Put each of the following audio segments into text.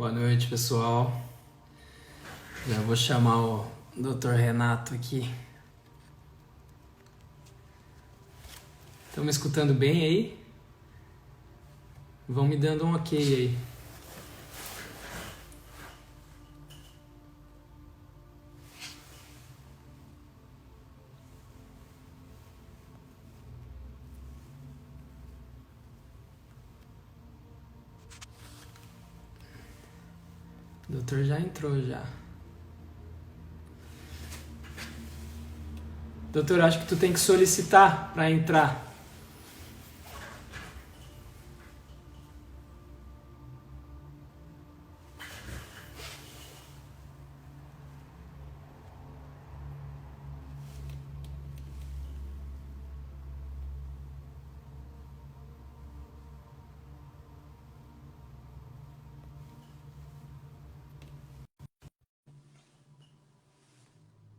Boa noite, pessoal. Já vou chamar o Dr. Renato aqui. Estão me escutando bem aí? Vão me dando um ok aí. O doutor já entrou já. Doutor, acho que tu tem que solicitar para entrar.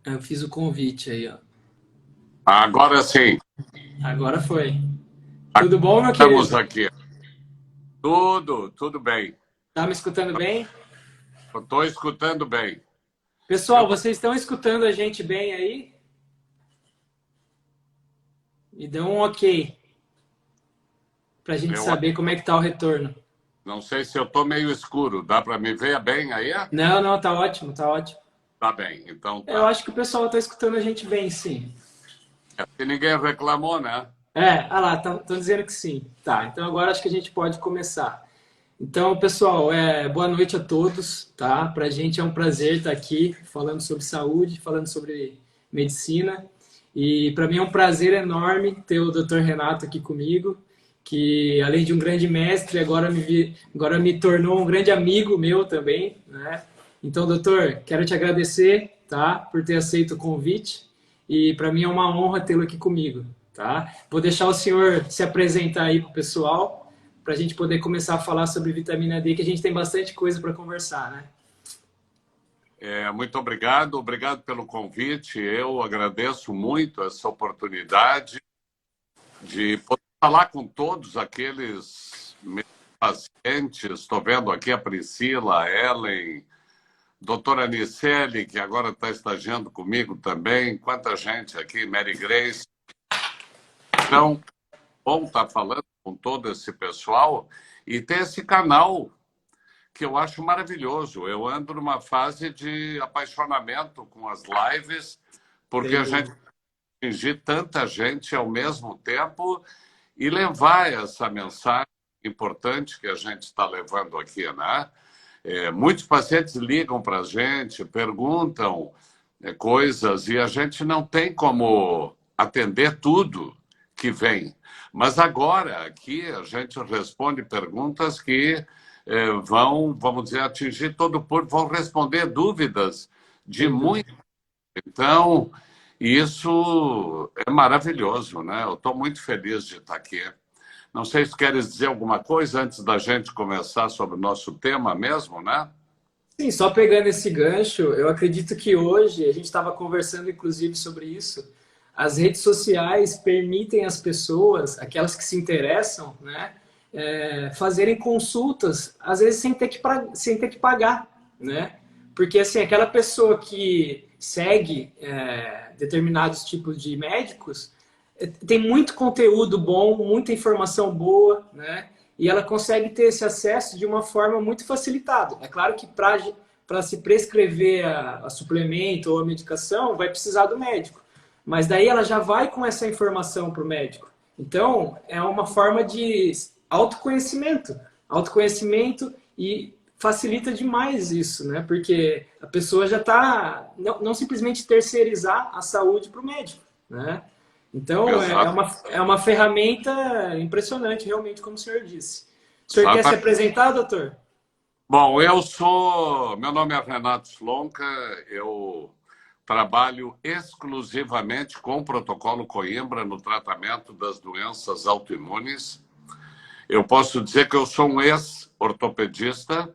Eu fiz o convite aí, ó. Agora sim, Agora foi. Tudo bom, meu estamos querido? aqui. Tudo bem. Tá me escutando bem? Estou escutando bem. Pessoal, Eu, vocês estão escutando a gente bem aí? Me dão um ok pra gente eu saber como é que tá o retorno. não sei se eu estou meio escuro. Dá para me ver bem aí? Não, não, tá ótimo, tá ótimo. Tá bem, então Eu tá. acho que o pessoal tá escutando a gente bem, sim. Se ninguém reclamou, né? Lá, estão dizendo que sim. Tá, então agora acho que a gente pode começar. Então, pessoal, boa noite a todos, tá? Pra gente é um prazer estar aqui falando sobre saúde, falando sobre medicina. E para mim é um prazer enorme ter o Dr. Renato aqui comigo, que além de um grande mestre, agora me tornou um grande amigo meu também, né? Então, doutor, quero te agradecer, tá? Por ter aceito o convite. E para mim é uma honra tê-lo aqui comigo, tá? Vou deixar o senhor se apresentar aí para o pessoal, para a gente poder começar a falar sobre vitamina D, que a gente tem bastante coisa para conversar, né? Muito obrigado pelo convite. Eu agradeço muito essa oportunidade de poder falar com todos aqueles meus pacientes. Estou vendo aqui a Priscila, a Ellen, doutora Anicelli, que agora está estagiando comigo também. Quanta gente aqui, Mary Grace. Então, bom estar falando com todo esse pessoal e ter esse canal que eu acho maravilhoso. Eu ando numa fase de apaixonamento com as lives, porque a gente Tem... atingir tanta gente ao mesmo tempo e levar essa mensagem importante que a gente está levando aqui, né? Muitos pacientes ligam para a gente, perguntam coisas e a gente não tem como atender tudo que vem. Mas agora aqui a gente responde perguntas que vão, vamos dizer, atingir todo o público, vão responder dúvidas de Sem muito. dúvida. Então, isso é maravilhoso, né? Eu estou muito feliz de estar aqui. Não sei se queres dizer alguma coisa antes da gente começar sobre o nosso tema mesmo, né? Sim, só pegando esse gancho, eu acredito que hoje, a gente estava conversando inclusive sobre isso, as redes sociais permitem às pessoas, aquelas que se interessam, né, fazerem consultas, às vezes sem ter que pagar, né? Porque assim, aquela pessoa que segue determinados tipos de médicos tem muito conteúdo bom, muita informação boa, né? E ela consegue ter esse acesso de uma forma muito facilitada. É claro que para se prescrever a suplemento ou a medicação, vai precisar do médico. Mas daí ela já vai com essa informação para o médico. Então, é uma forma de autoconhecimento. Autoconhecimento e facilita demais isso, né? Porque a pessoa já está... Não simplesmente terceirizar a saúde para o médico, né? Então, Exato, é uma ferramenta impressionante, realmente, como o senhor disse. O senhor quer se exatamente. apresentar, doutor? Bom, meu nome é Renato Slonka, eu trabalho exclusivamente com o protocolo Coimbra no tratamento das doenças autoimunes. Eu posso dizer que eu sou um ex-ortopedista,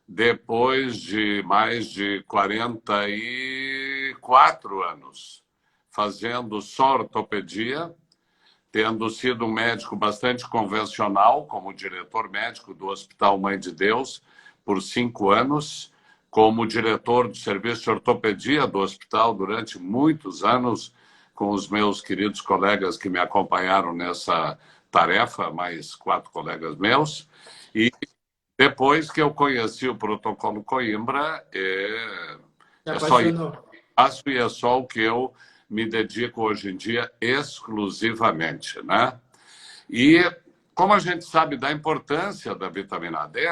depois de mais de 44 anos fazendo só ortopedia, tendo sido um médico bastante convencional, como diretor médico do Hospital Mãe de Deus, por 5 anos como diretor do serviço de ortopedia do hospital durante muitos anos, com os meus queridos colegas que me acompanharam nessa tarefa, mais 4 colegas meus. E depois que eu conheci o Protocolo Coimbra, Se é só isso apaixonou. que eu faço e é só o que eu me dedico hoje em dia exclusivamente, né? E como a gente sabe da importância da vitamina D,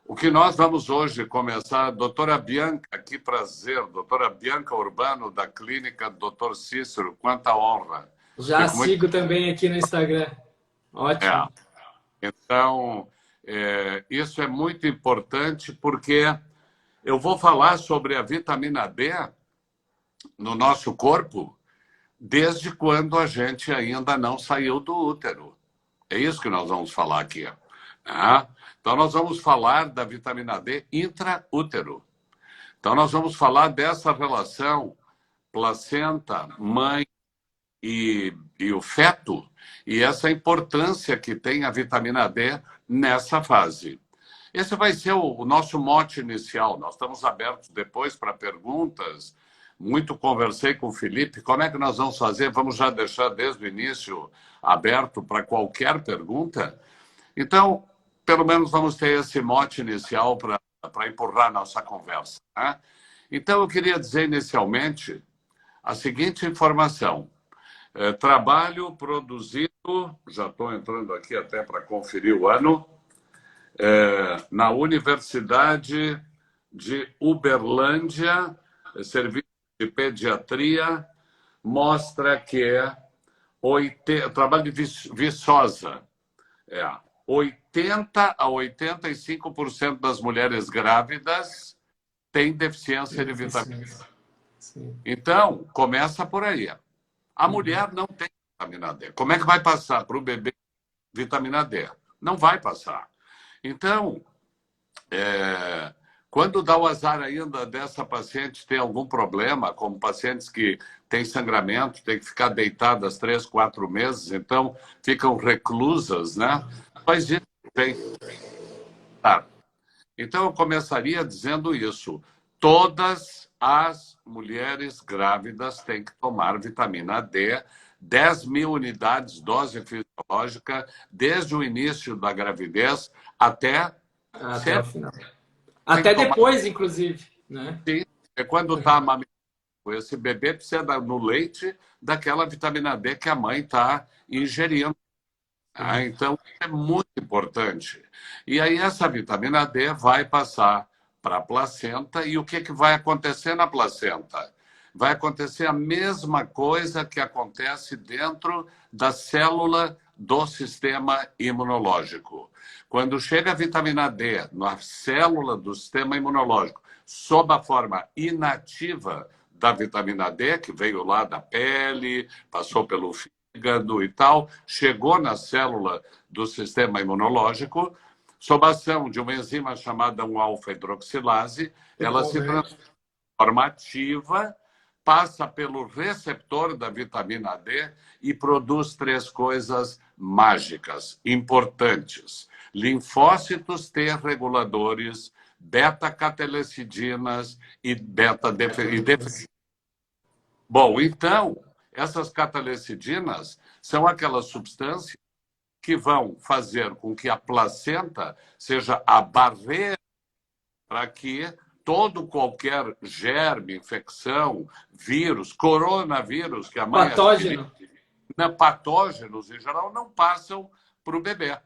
o que nós vamos hoje começar, doutora Bianca, que prazer, doutora Bianca Urbano, da clínica Dr. Cícero, quanta honra. Já Fico muito... sigo também aqui no Instagram. Ótimo. Então, isso é muito importante porque eu vou falar sobre a vitamina D no nosso corpo desde quando a gente ainda não saiu do útero. É isso que nós vamos falar aqui. Né? Então, nós vamos falar da vitamina D intraútero. Então, nós vamos falar dessa relação placenta, mãe e o feto, e essa importância que tem a vitamina D nessa fase. Esse vai ser o nosso mote inicial. Nós estamos abertos depois para perguntas. Muito conversei com o Felipe. Como é que nós vamos fazer? Vamos já deixar desde o início aberto para qualquer pergunta? Então, pelo menos vamos ter esse mote inicial para empurrar nossa conversa. Né? Então, eu queria dizer inicialmente a seguinte informação. Trabalho produzido, já estou entrando aqui até para conferir o ano, na Universidade de Uberlândia, Serviço de Pediatria, mostra que trabalho de Viçosa, 80 a 85% das mulheres grávidas têm deficiência de vitamina D. Então, começa por aí. A mulher não tem vitamina D. Como é que vai passar para o bebê vitamina D? Não vai passar. Então, quando dá o azar ainda dessa paciente ter algum problema, como pacientes que têm sangramento, têm que ficar deitadas 3, 4 meses, então ficam reclusas, né? Mas isso tem. Então, eu começaria dizendo isso. Todas as mulheres grávidas têm que tomar vitamina D, 10.000 unidades dose fisiológica, desde o início da gravidez até o final. Até depois, inclusive. Né? Sim, quando está amamentando. Esse bebê precisa, no leite, daquela vitamina D que a mãe está ingerindo. Então, é muito importante. E aí, essa vitamina D vai passar para a placenta. E o que vai acontecer na placenta? Vai acontecer a mesma coisa que acontece dentro da célula do sistema imunológico. Quando chega a vitamina D na célula do sistema imunológico, sob a forma inativa da vitamina D, que veio lá da pele, passou pelo fígado e tal, chegou na célula do sistema imunológico, sob a ação de uma enzima chamada 1-alfa-hidroxilase, ela se transforma ativa, passa pelo receptor da vitamina D e produz 3 coisas mágicas, importantes. Linfócitos T reguladores, beta-catelecidinas e beta-defecidinas. Bom, então, essas catalecidinas são aquelas substâncias que vão fazer com que a placenta seja a barreira para que qualquer germe, infecção, vírus, coronavírus, que a mãe patógeno. Patógenos, em geral, não passam para o bebê.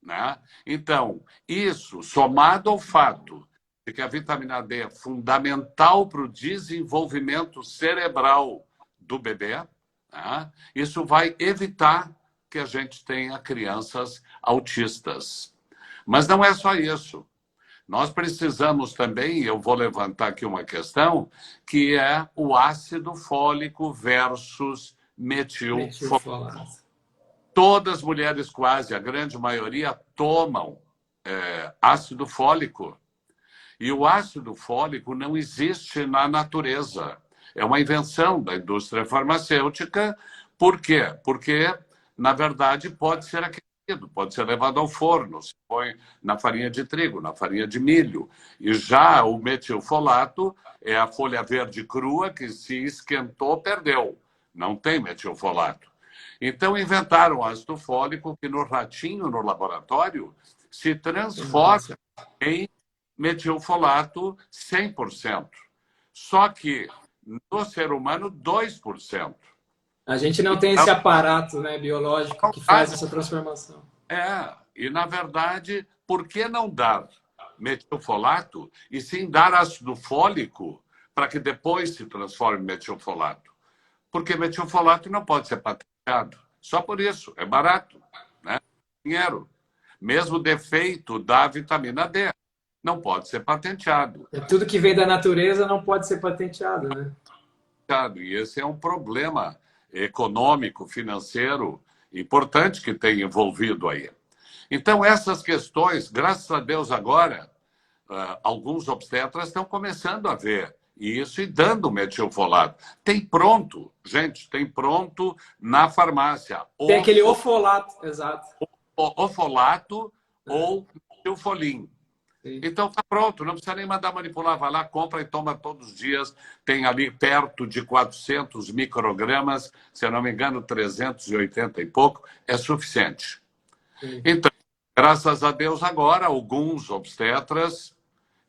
Né? Então, isso, somado ao fato de que a vitamina D é fundamental para o desenvolvimento cerebral do bebê, né? Isso vai evitar que a gente tenha crianças autistas. Mas não é só isso. Nós precisamos também, eu vou levantar aqui uma questão, que é o ácido fólico versus metilfolato. Todas as mulheres, quase a grande maioria, tomam ácido fólico. E o ácido fólico não existe na natureza. É uma invenção da indústria farmacêutica. Por quê? Porque, na verdade, pode ser aquele pode ser levado ao forno, se põe na farinha de trigo, na farinha de milho. E já o metilfolato é a folha verde crua que se esquentou, perdeu. Não tem metilfolato. Então inventaram ácido fólico que no ratinho, no laboratório, se transforma em metilfolato 100%. Só que no ser humano, 2%. A gente não tem esse aparato, né, biológico que faz essa transformação. E na verdade, por que não dar metilfolato e sim dar ácido fólico para que depois se transforme em metilfolato? Porque metilfolato não pode ser patenteado. Só por isso, é barato, né? Dinheiro. Mesmo defeito da vitamina D não pode ser patenteado. Tudo que vem da natureza não pode ser patenteado, né? E esse é um problema econômico, financeiro, importante que tem envolvido aí. Então, essas questões, graças a Deus agora, alguns obstetras estão começando a ver isso e dando metilfolato. Tem pronto, gente, tem pronto na farmácia. Tem aquele ofolato, exato. Ofolato ou metilfolim. Sim. Então tá pronto, não precisa nem mandar manipular, vai lá, compra e toma todos os dias. Tem ali perto de 400 microgramas, se eu não me engano, 380 e pouco, é suficiente. Sim. Então, graças a Deus agora, alguns obstetras,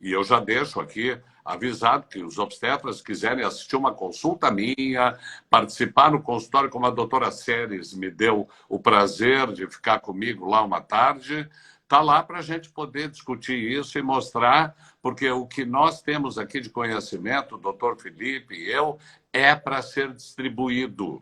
e eu já deixo aqui avisado que os obstetras quiserem assistir uma consulta minha, participar no consultório, como a doutora Séries me deu o prazer de ficar comigo lá uma tarde, está lá para a gente poder discutir isso e mostrar, porque o que nós temos aqui de conhecimento, o doutor Felipe e eu, é para ser distribuído.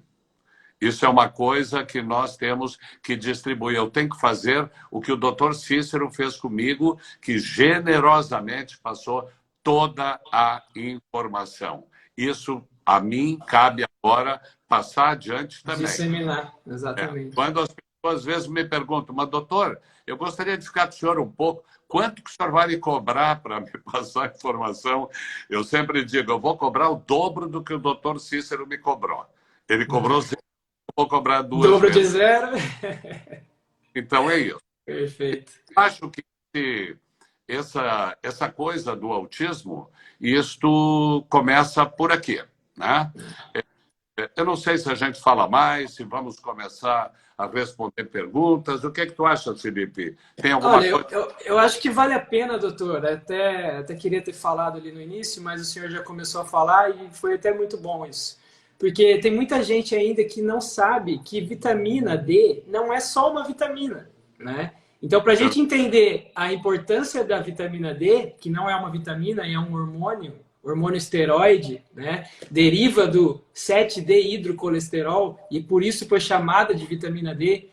Isso é uma coisa que nós temos que distribuir. Eu tenho que fazer o que o doutor Cícero fez comigo, que generosamente passou toda a informação. Isso, a mim, cabe agora passar adiante também. Disseminar, exatamente. Quando as pessoas às vezes me perguntam, mas doutor, eu gostaria de ficar com o senhor um pouco, quanto que o senhor vai me cobrar para me passar a informação? Eu sempre digo, eu vou cobrar o dobro do que o doutor Cícero me cobrou. Ele cobrou zero, eu vou cobrar duas dobro vezes. De zero. Então é isso. Perfeito. Eu acho que essa coisa do autismo, isto começa por aqui, né? Eu não sei se a gente fala mais, se vamos começar a responder perguntas. O que é que tu acha, Felipe? Tem alguma coisa? Eu acho que vale a pena, doutor. Até queria ter falado ali no início, mas o senhor já começou a falar e foi até muito bom isso. Porque tem muita gente ainda que não sabe que vitamina D não é só uma vitamina, né? Então, para a gente entender a importância da vitamina D, que não é uma vitamina, é um hormônio esteroide, né? Deriva do 7-D-hidrocolesterol e por isso foi chamada de vitamina D.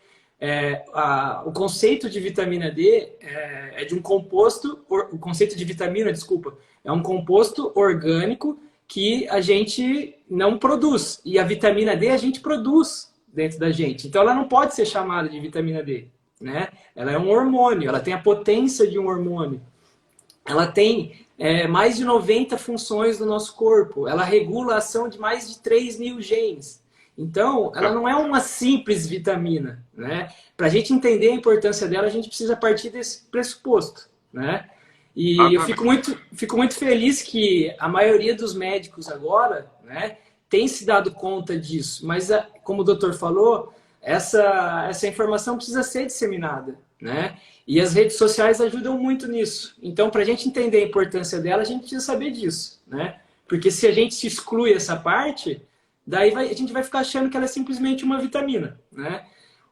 O conceito de vitamina D é de um composto, o conceito de vitamina, desculpa, é um composto orgânico que a gente não produz. E a vitamina D a gente produz dentro da gente. Então ela não pode ser chamada de vitamina D, né? Ela é um hormônio, ela tem a potência de um hormônio. Ela tem mais de 90 funções do nosso corpo. Ela regula a ação de mais de 3.000 genes. Então, ela não é uma simples vitamina, né? Para a gente entender a importância dela, a gente precisa partir desse pressuposto, né? E eu fico muito feliz que a maioria dos médicos agora, né, tem se dado conta disso. Mas, como o doutor falou, essa informação precisa ser disseminada, né? E as redes sociais ajudam muito nisso. Então, para a gente entender a importância dela, a gente precisa saber disso, né? Porque se a gente se exclui essa parte, daí a gente vai ficar achando que ela é simplesmente uma vitamina, né?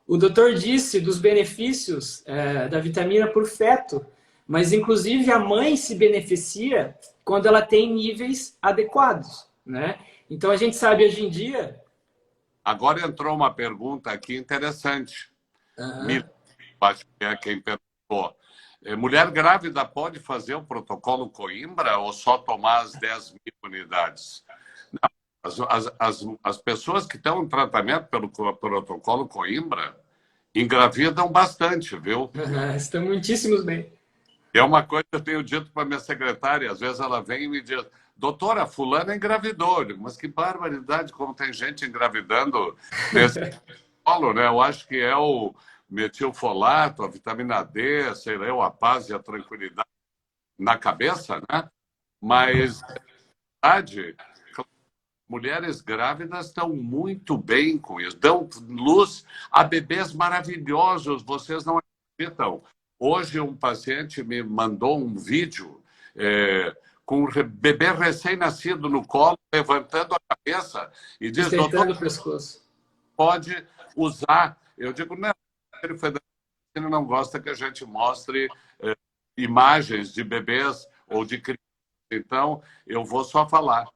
O doutor disse dos benefícios da vitamina para o feto, mas inclusive a mãe se beneficia quando ela tem níveis adequados, né? Então a gente sabe hoje em dia... Agora entrou uma pergunta aqui interessante. Acho que é quem perguntou. Mulher grávida pode fazer o protocolo Coimbra ou só tomar as 10.000 unidades? Não, as pessoas que estão em tratamento pelo protocolo Coimbra engravidam bastante, viu? Estão muitíssimos bem. É uma coisa que eu tenho dito para minha secretária. Às vezes ela vem e me diz, doutora, fulana engravidou. Eu digo, mas que barbaridade, como tem gente engravidando nesse protocolo, né? Eu acho que é o metilfolato, a vitamina D, sei lá, a paz e a tranquilidade na cabeça, né? Mas, na verdade, mulheres grávidas estão muito bem com isso, dão luz a bebês maravilhosos, vocês não acreditam. Hoje um paciente me mandou um vídeo com um bebê recém-nascido no colo, levantando a cabeça e diz, doutor, Estreitando o pescoço. pode usar. Eu digo, não, ele não gosta que a gente mostre imagens de bebês ou de crianças, então eu vou só falar.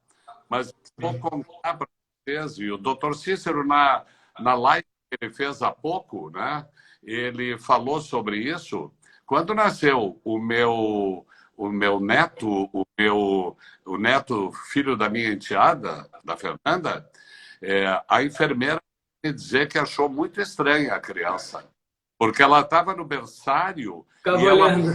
Mas vou contar para vocês, e o doutor Cícero, na live que ele fez há pouco, né, ele falou sobre isso. Quando nasceu o meu neto, o neto filho da minha enteada, da Fernanda, a enfermeira me dizer que achou muito estranha a criança, porque ela estava no berçário Ficava olhando.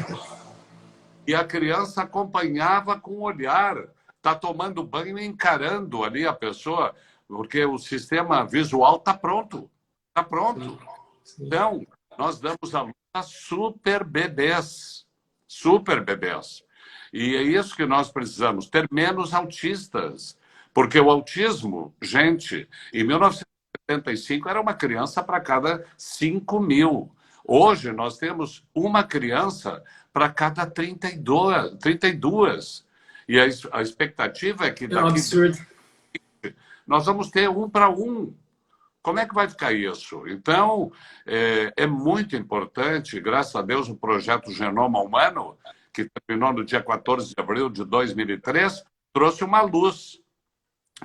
e a criança acompanhava com o olhar. Está tomando banho e encarando ali a pessoa, porque o sistema visual está pronto. Está pronto. Sim. Então, nós damos a luz a super bebês. Super bebês. E é isso que nós precisamos, ter menos autistas. Porque o autismo, gente, em 1975 era uma criança para cada 5.000. Hoje nós temos uma criança para cada 32. E a expectativa é que É um absurdo. nós vamos ter 1 para 1. Como é que vai ficar isso? Então, é muito importante, graças a Deus, o projeto Genoma Humano, que terminou no dia 14 de abril de 2003, trouxe uma luz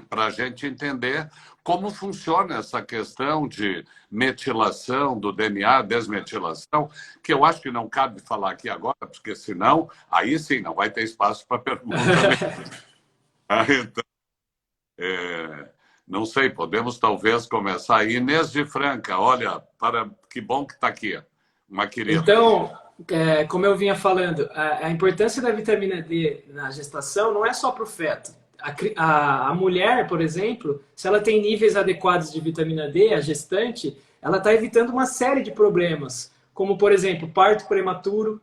para a gente entender como funciona essa questão de metilação do DNA, desmetilação, que eu acho que não cabe falar aqui agora, porque senão, aí sim, não vai ter espaço para pergunta. Então, não sei, podemos talvez começar. Inês de Franca, olha, que bom que está aqui, uma querida. Então, como eu vinha falando, a importância da vitamina D na gestação não é só para o feto. A mulher, por exemplo, se ela tem níveis adequados de vitamina D, a gestante, ela está evitando uma série de problemas, como, por exemplo, parto prematuro,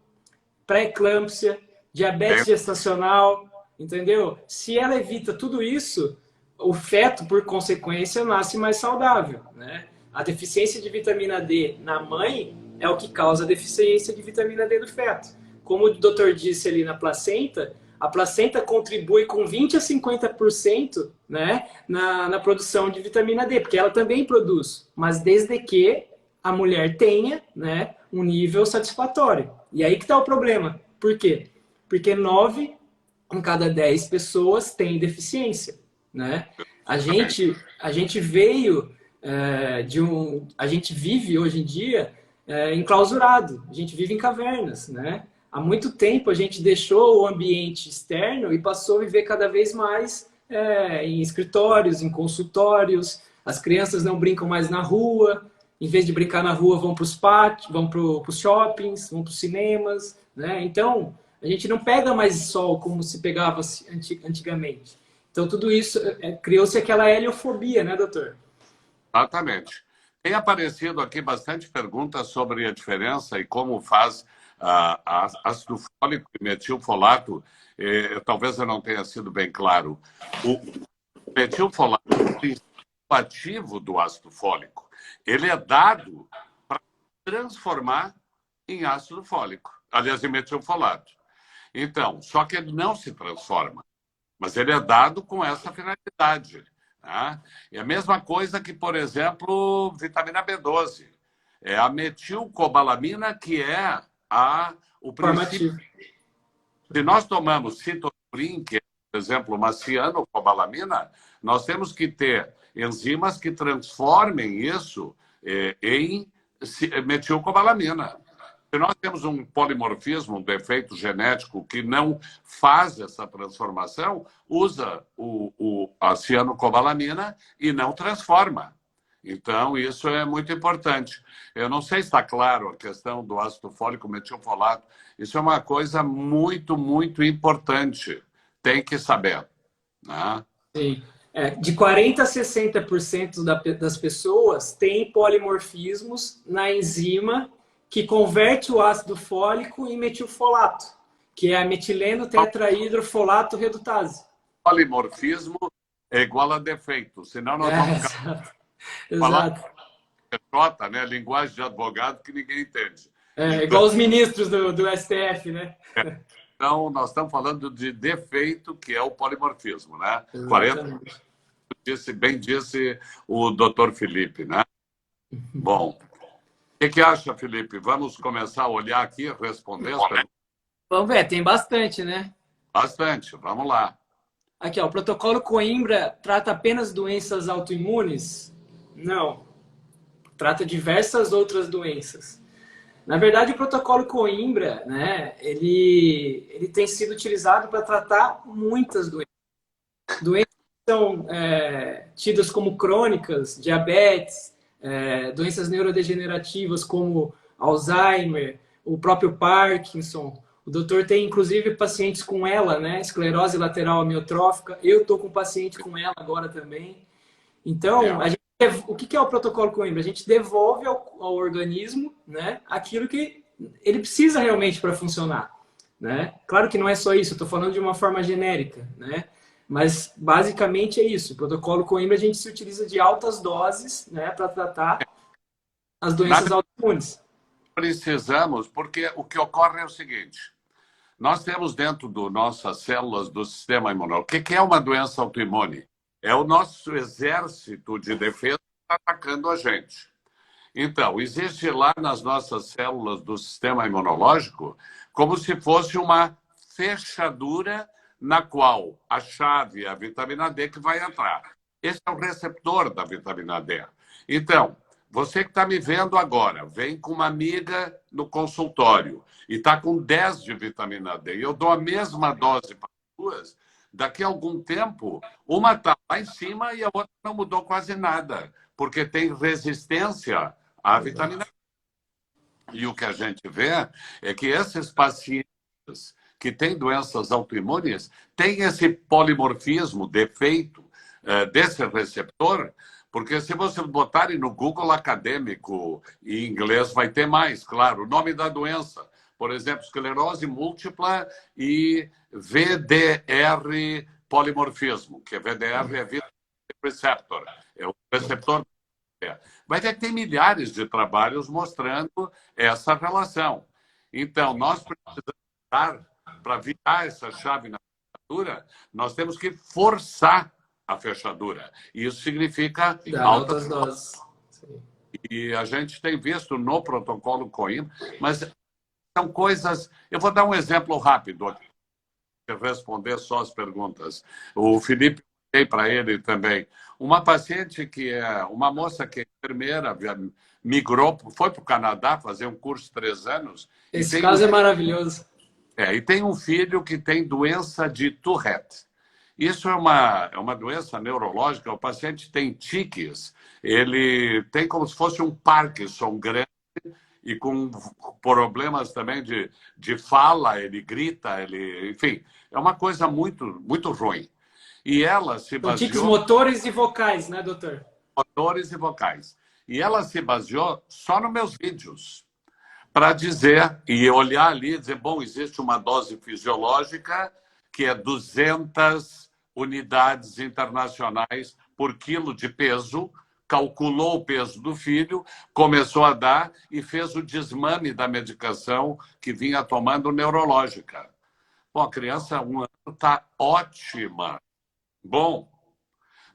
pré-eclâmpsia, diabetes gestacional, entendeu? Se ela evita tudo isso, o feto, por consequência, nasce mais saudável, né? A deficiência de vitamina D na mãe é o que causa a deficiência de vitamina D do feto. Como o doutor disse ali na placenta, a placenta contribui com 20 a 50%, né, na produção de vitamina D, porque ela também produz, mas desde que a mulher tenha, né, um nível satisfatório. E aí que está o problema. Por quê? Porque 9 em cada 10 pessoas têm deficiência, né? A gente veio a gente vive hoje em dia enclausurado, a gente vive em cavernas, né? Há muito tempo a gente deixou o ambiente externo e passou a viver cada vez mais em escritórios, em consultórios. As crianças não brincam mais na rua. Em vez de brincar na rua, vão para os pátios, vão para os shoppings, vão para os cinemas, né? Então, a gente não pega mais sol como se pegava antigamente. Então, tudo isso criou-se aquela heliofobia, né, doutor? Exatamente. Tem aparecido aqui bastante perguntas sobre a diferença e como faz ácido fólico e metilfolato. Talvez eu não tenha sido bem claro. O metilfolato é o princípio ativo do ácido fólico. Ele é dado para transformar em ácido fólico, aliás, em metilfolato. Então, só que ele não se transforma, mas ele é dado com essa finalidade. Tá? É a mesma coisa que, por exemplo, vitamina B12. É a metilcobalamina que é o princípio. Se nós tomamos citoquinolona, que é, por exemplo, uma cianocobalamina, nós temos que ter enzimas que transformem isso em metilcobalamina. Se nós temos um polimorfismo, um defeito genético que não faz essa transformação, usa a cianocobalamina e não transforma. Então, isso é muito importante. Eu não sei se está claro a questão do ácido fólico metilfolato. Isso é uma coisa muito, muito importante. Tem que saber. Né? Sim. De 40% a 60% das pessoas tem polimorfismos na enzima que converte o ácido fólico em metilfolato, que é a metileno tetrahidrofolato redutase. Polimorfismo é igual a defeito, senão nós vamos falar Exato. J, né? Linguagem de advogado que ninguém entende. Igual os ministros do STF, né? Então, nós estamos falando de defeito, que é o polimorfismo, né? Exatamente. 40, bem disse o doutor Felipe, né? Bom, o que acha, Felipe? Vamos começar a olhar aqui, responder as perguntas? Vamos ver, tem bastante, né? Bastante, vamos lá. Aqui, ó, o protocolo Coimbra trata apenas doenças autoimunes? Não. Trata diversas outras doenças. Na verdade, o protocolo Coimbra, né, ele tem sido utilizado para tratar muitas doenças. Doenças que são tidas como crônicas, diabetes, doenças neurodegenerativas como Alzheimer, o próprio Parkinson. O doutor tem, inclusive, pacientes com ela, né, esclerose lateral amiotrófica. Eu estou com paciente com ela agora também. Então, o que é o protocolo Coimbra? A gente devolve ao organismo, né, aquilo que ele precisa realmente para funcionar. Né? Claro que não é só isso, eu estou falando de uma forma genérica, né? Mas basicamente é isso. O protocolo Coimbra a gente se utiliza de altas doses, né, para tratar as doenças autoimunes. Precisamos, porque o que ocorre é o seguinte: nós temos dentro das nossas células do sistema imunológico. O que é uma doença autoimune? É o nosso exército de defesa atacando a gente. Então, existe lá nas nossas células do sistema imunológico como se fosse uma fechadura na qual a chave é a vitamina D que vai entrar. Esse é o receptor da vitamina D. Então, você que está me vendo agora, vem com uma amiga no consultório e está com 10 de vitamina D, e eu dou a mesma dose para duas, daqui a algum tempo, uma está lá em cima e a outra não mudou quase nada, porque tem resistência à vitamina D. E o que a gente vê é que esses pacientes que têm doenças autoimunes têm esse polimorfismo, defeito desse receptor, porque se você botarem no Google acadêmico em inglês, vai ter mais, claro, o nome da doença. Por exemplo, esclerose múltipla e VDR polimorfismo, que VDR é Vitamin Receptor, é o receptor. Vai ter que ter milhares de trabalhos mostrando essa relação. Então, nós precisamos, para virar essa chave na fechadura, nós temos que forçar a fechadura. Isso significa altas doses. Sim. E a gente tem visto no protocolo Coimbra, mas são coisas... Eu vou dar um exemplo rápido aqui, para responder só as perguntas. O Felipe, dei para ele também. Uma paciente que é uma moça que é enfermeira, migrou, foi para o Canadá fazer um curso de 3 anos. Esse caso é maravilhoso. E tem um filho que tem doença de Tourette. Isso é uma doença neurológica. O paciente tem tiques. Ele tem como se fosse um Parkinson grande e com problemas também de fala. Ele grita, enfim, é uma coisa muito, muito ruim. E ela se baseou... Tiques motores e vocais, né, doutor? Motores e vocais. E ela se baseou só nos meus vídeos para dizer, e olhar ali e dizer, bom, existe uma dose fisiológica que é 200 unidades internacionais por quilo de peso, calculou o peso do filho, começou a dar e fez o desmame da medicação que vinha tomando neurológica. Bom, a criança, 1 ano, está ótima. Bom,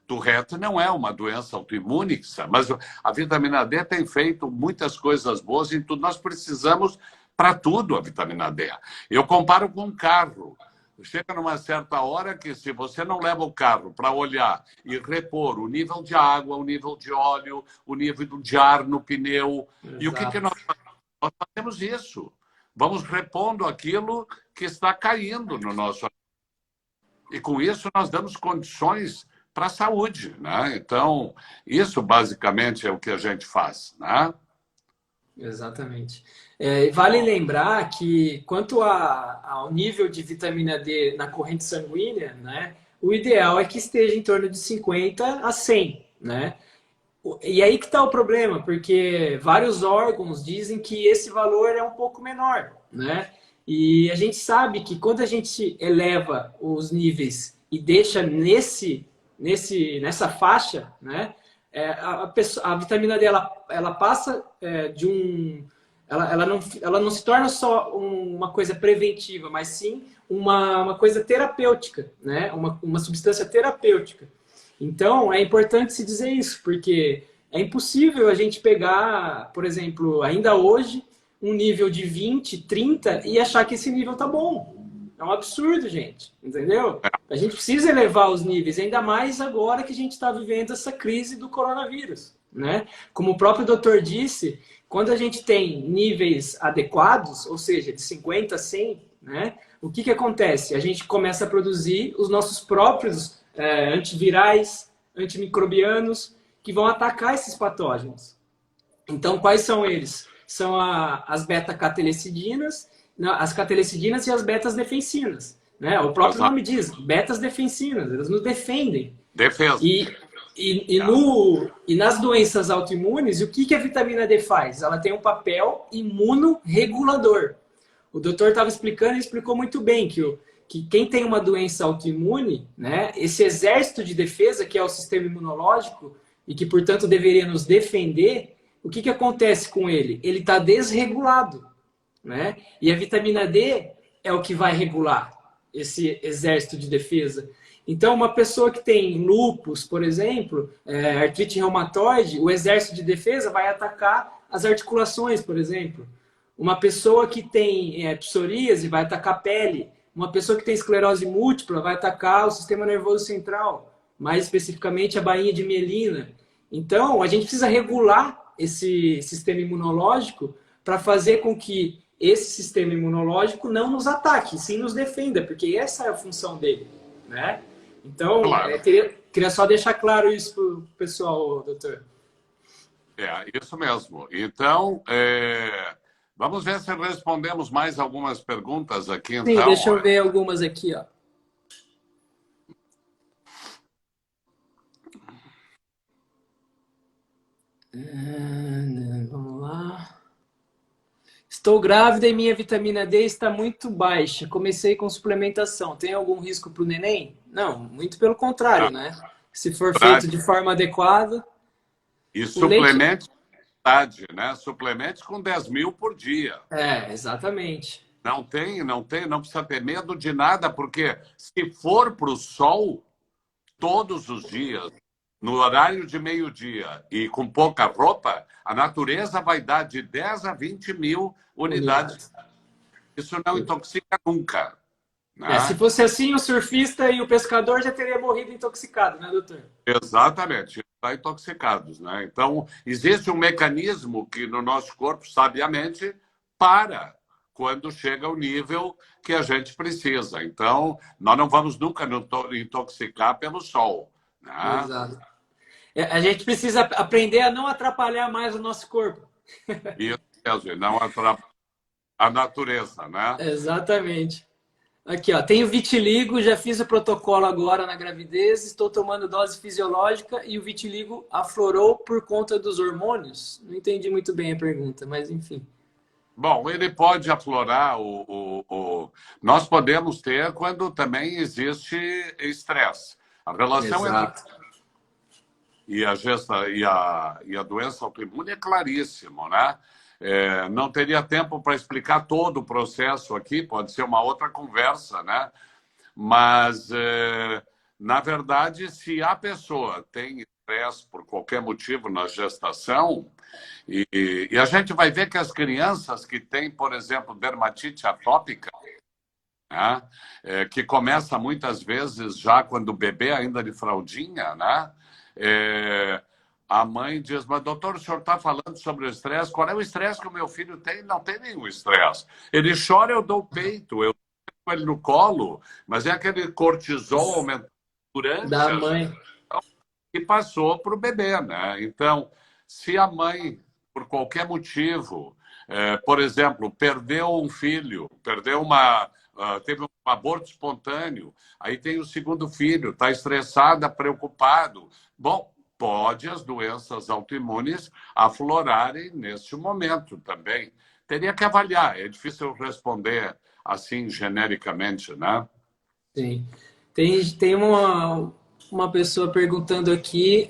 Tourette não é uma doença autoimune, mas a vitamina D tem feito muitas coisas boas em tudo. Nós precisamos para tudo a vitamina D. Eu comparo com um carro. Chega numa certa hora que, se você não leva o carro para olhar e repor o nível de água, o nível de óleo, o nível de ar no pneu, e o que nós fazemos? Nós fazemos isso. Vamos repondo aquilo que está caindo no nosso... E com isso nós damos condições para a saúde, né? Então, isso basicamente é o que a gente faz, né? Exatamente. Vale lembrar que, quanto ao nível de vitamina D na corrente sanguínea, né, o ideal é que esteja em torno de 50 a 100, né? E aí que está o problema, porque vários órgãos dizem que esse valor é um pouco menor, né? E a gente sabe que quando a gente eleva os níveis e deixa nessa faixa, né? A vitamina D ela passa de um. Ela não se torna só uma coisa preventiva, mas sim uma coisa terapêutica, né? Uma substância terapêutica. Então, é importante se dizer isso, porque é impossível a gente pegar, por exemplo, ainda hoje, um nível de 20, 30 e achar que esse nível tá bom. É um absurdo, gente. Entendeu? A gente precisa elevar os níveis, ainda mais agora que a gente está vivendo essa crise do coronavírus, né? Como o próprio doutor disse, quando a gente tem níveis adequados, ou seja, de 50 a 100, né? O que acontece? A gente começa a produzir os nossos próprios antivirais, antimicrobianos, que vão atacar esses patógenos. Então, quais são eles? São as beta-catelecidinas, as catelecidinas e as betas-defensinas. Né? O próprio nome diz, betas-defensinas, elas nos defendem. Defesa. E nas doenças autoimunes, o que a vitamina D faz? Ela tem um papel imunorregulador. O doutor estava explicando e explicou muito bem que quem tem uma doença autoimune, né, esse exército de defesa, que é o sistema imunológico, e que, portanto, deveria nos defender, o que acontece com ele? Ele está desregulado. Né? E a vitamina D é o que vai regular esse exército de defesa. Então, uma pessoa que tem lúpus, por exemplo, artrite reumatoide, o exército de defesa vai atacar as articulações, por exemplo. Uma pessoa que tem psoríase vai atacar a pele. Uma pessoa que tem esclerose múltipla vai atacar o sistema nervoso central, mais especificamente a bainha de mielina. Então, a gente precisa regular esse sistema imunológico para fazer com que esse sistema imunológico não nos ataque, sim nos defenda, porque essa é a função dele, né? Então, claro. Queria só deixar claro isso para o pessoal, doutor. Isso mesmo. Então, vamos ver se respondemos mais algumas perguntas aqui, então. Sim, deixa eu ver algumas aqui, ó. Vamos lá. Estou grávida e minha vitamina D está muito baixa. Comecei com suplementação. Tem algum risco para o neném? Não, muito pelo contrário, né? Se for feito de forma adequada. E suplementos, né? Suplementos com 10 mil por dia. Exatamente. Não precisa ter medo de nada, porque se for para o sol, todos os dias, no horário de meio-dia e com pouca roupa, a natureza vai dar de 10 a 20 mil unidades. Isso não intoxica nunca. Né? Se fosse assim, o surfista e o pescador já teria morrido intoxicado, né, doutor? Exatamente, está intoxicados. Né? Então, existe um mecanismo que no nosso corpo, sabiamente, para quando chega ao nível que a gente precisa. Então, nós não vamos nunca intoxicar pelo sol. Né? Exato. A gente precisa aprender a não atrapalhar mais o nosso corpo. Isso mesmo, não atrapalhar a natureza, né? Exatamente. Aqui, ó, tenho vitiligo, já fiz o protocolo agora na gravidez, estou tomando dose fisiológica e o vitiligo aflorou por conta dos hormônios? Não entendi muito bem a pergunta, mas enfim. Bom, ele pode aflorar Nós podemos ter quando também existe estresse. A relação Exato. E a doença autoimune é claríssimo, né? Não teria tempo para explicar todo o processo aqui, pode ser uma outra conversa, né? Mas, na verdade, se a pessoa tem estresse por qualquer motivo na gestação, e a gente vai ver que as crianças que têm, por exemplo, dermatite atópica, né? Que começa muitas vezes já quando o bebê ainda de fraldinha, né? A mãe diz, mas doutor, o senhor está falando sobre o estresse, qual é o estresse que o meu filho tem? Não tem nenhum estresse. Ele chora, eu dou o peito, eu tenho ele no colo, mas é aquele cortisol aumentando durante da mãe que passou para o bebê, né? Então, se a mãe, por qualquer motivo, por exemplo, perdeu um filho, perdeu teve um aborto espontâneo, aí tem o segundo filho, está estressada, preocupado. Bom, pode as doenças autoimunes aflorarem neste momento também. Teria que avaliar, é difícil responder assim genericamente, né? Sim. Tem uma pessoa perguntando aqui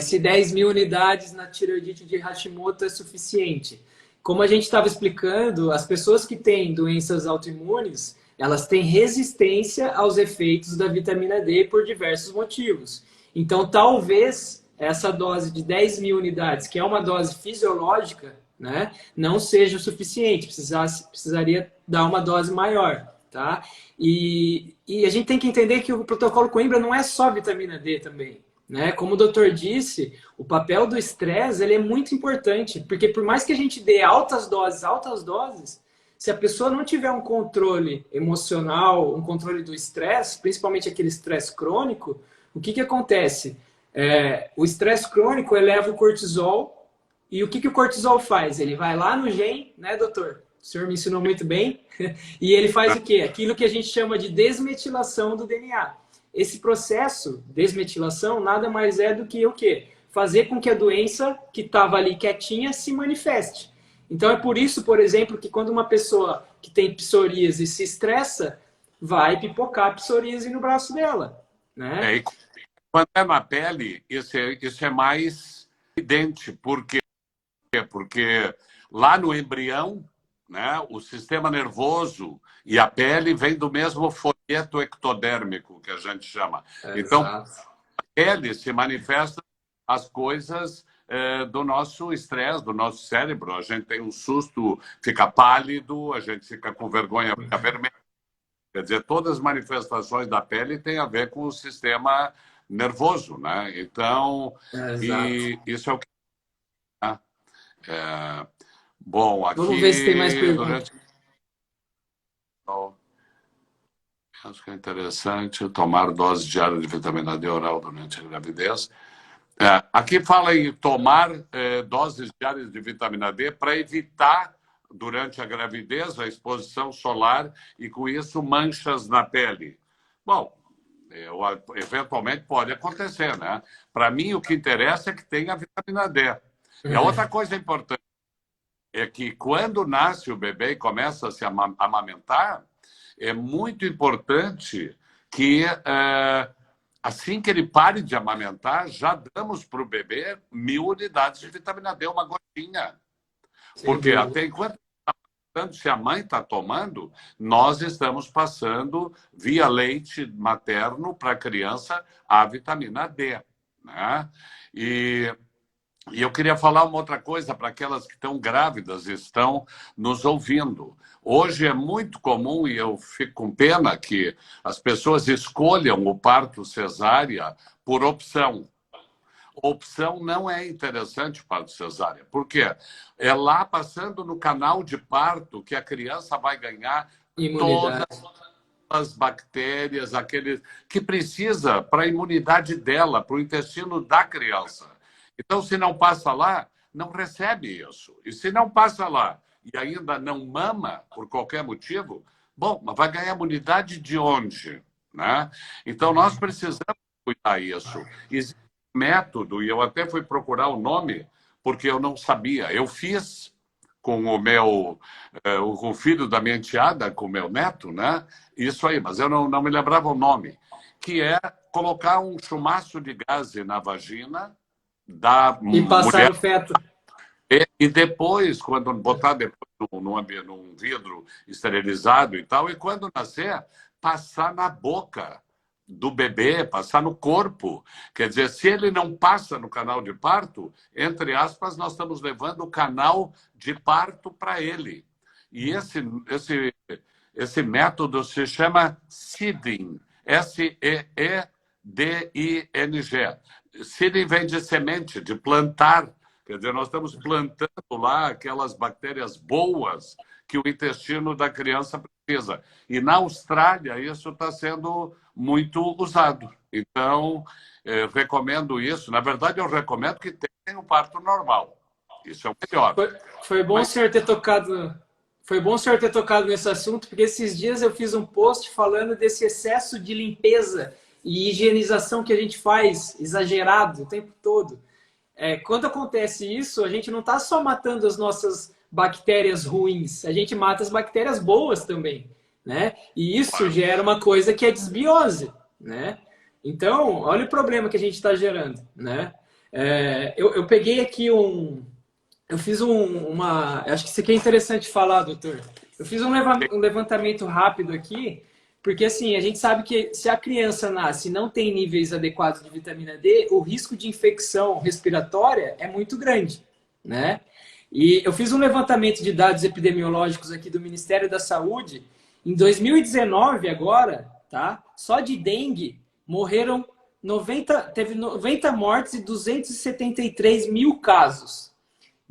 se 10 mil unidades na tireoidite de Hashimoto é suficiente. Como a gente estava explicando, as pessoas que têm doenças autoimunes, elas têm resistência aos efeitos da vitamina D por diversos motivos. Então, talvez essa dose de 10 mil unidades, que é uma dose fisiológica, né, não seja o suficiente. Precisaria dar uma dose maior. Tá? E a gente tem que entender que o protocolo Coimbra não é só vitamina D também. Né? Como o doutor disse, o papel do estresse ele é muito importante, porque por mais que a gente dê altas doses, se a pessoa não tiver um controle emocional, um controle do estresse, principalmente aquele estresse crônico, o que acontece? O estresse crônico eleva o cortisol, e o que o cortisol faz? Ele vai lá no gen, né, doutor? O senhor me ensinou muito bem. E ele faz o quê? Aquilo que a gente chama de desmetilação do DNA. Esse processo, desmetilação, nada mais é do que o quê? Fazer com que a doença que estava ali quietinha se manifeste. Então é por isso, por exemplo, que quando uma pessoa que tem psoríase se estressa, vai pipocar a psoríase no braço dela. Né? E quando é na pele, isso é mais evidente. Por quê? Porque lá no embrião, né, o sistema nervoso e a pele vem do mesmo folheto ectodérmico, que a gente chama. Então, a pele se manifesta as coisas do nosso estresse, do nosso cérebro. A gente tem um susto, fica pálido, a gente fica com vergonha, fica vermelho. Quer dizer, todas as manifestações da pele têm a ver com o sistema nervoso, né? Então, isso é o que... Bom, aqui... Vamos ver se tem mais perguntas. Acho que é interessante tomar dose diária de vitamina D oral durante a gravidez. Aqui fala em tomar doses diárias de vitamina D para evitar, durante a gravidez, a exposição solar e, com isso, manchas na pele. Bom, eventualmente pode acontecer, né? Para mim, o que interessa é que tenha vitamina D. E a outra coisa importante é que, quando nasce o bebê e começa a se amamentar, é muito importante que, assim que ele pare de amamentar, já damos para o bebê 1000 unidades de vitamina D, uma gotinha. Porque até enquanto se a mãe está tomando, nós estamos passando via leite materno para a criança a vitamina D. Né? E eu queria falar uma outra coisa para aquelas que estão grávidas e estão nos ouvindo. Hoje é muito comum, e eu fico com pena, que as pessoas escolham o parto cesárea por opção. Opção não é interessante o parto cesárea. Por quê? É lá, passando no canal de parto, que a criança vai ganhar imunidade. Todas as bactérias, aqueles que precisa para a imunidade dela, para o intestino da criança. Então, se não passa lá, não recebe isso. E se não passa lá e ainda não mama, por qualquer motivo, bom, mas vai ganhar imunidade de onde? Né? Então, nós precisamos cuidar disso. Existe um método, e eu até fui procurar o nome, porque eu não sabia. Eu fiz com o filho da minha enteada, com o meu neto, né? Isso aí, mas eu não me lembrava o nome, que é colocar um chumaço de gaze na vagina da E passar mulher. no feto. E depois, quando botar depois num vidro esterilizado e tal, e quando nascer, passar na boca do bebê, passar no corpo. Quer dizer, se ele não passa no canal de parto, entre aspas, nós estamos levando o canal de parto para ele. E esse método se chama seeding, S-E-E-D-I-N-G. Seeding vem de semente, de plantar. Quer dizer, nós estamos plantando lá aquelas bactérias boas que o intestino da criança precisa. E na Austrália, isso está sendo muito usado. Então, recomendo isso. Na verdade, eu recomendo que tenha um parto normal. Isso é o melhor. Foi bom o senhor ter tocado... Foi bom o senhor ter tocado nesse assunto, porque esses dias eu fiz um post falando desse excesso de limpeza e higienização que a gente faz, exagerado, o tempo todo. Quando acontece isso, a gente não está só matando as nossas bactérias ruins, a gente mata as bactérias boas também, né? E isso gera uma coisa que é desbiose, né? Então, olha o problema que a gente está gerando, né? Eu peguei aqui eu fiz uma... Acho que isso aqui é interessante falar, doutor. Eu fiz um levantamento rápido aqui, porque assim, a gente sabe que se a criança nasce e não tem níveis adequados de vitamina D, o risco de infecção respiratória é muito grande, né? E eu fiz um levantamento de dados epidemiológicos aqui do Ministério da Saúde. Em 2019, agora, tá? Só de dengue morreram teve 90 mortes e 273 mil casos.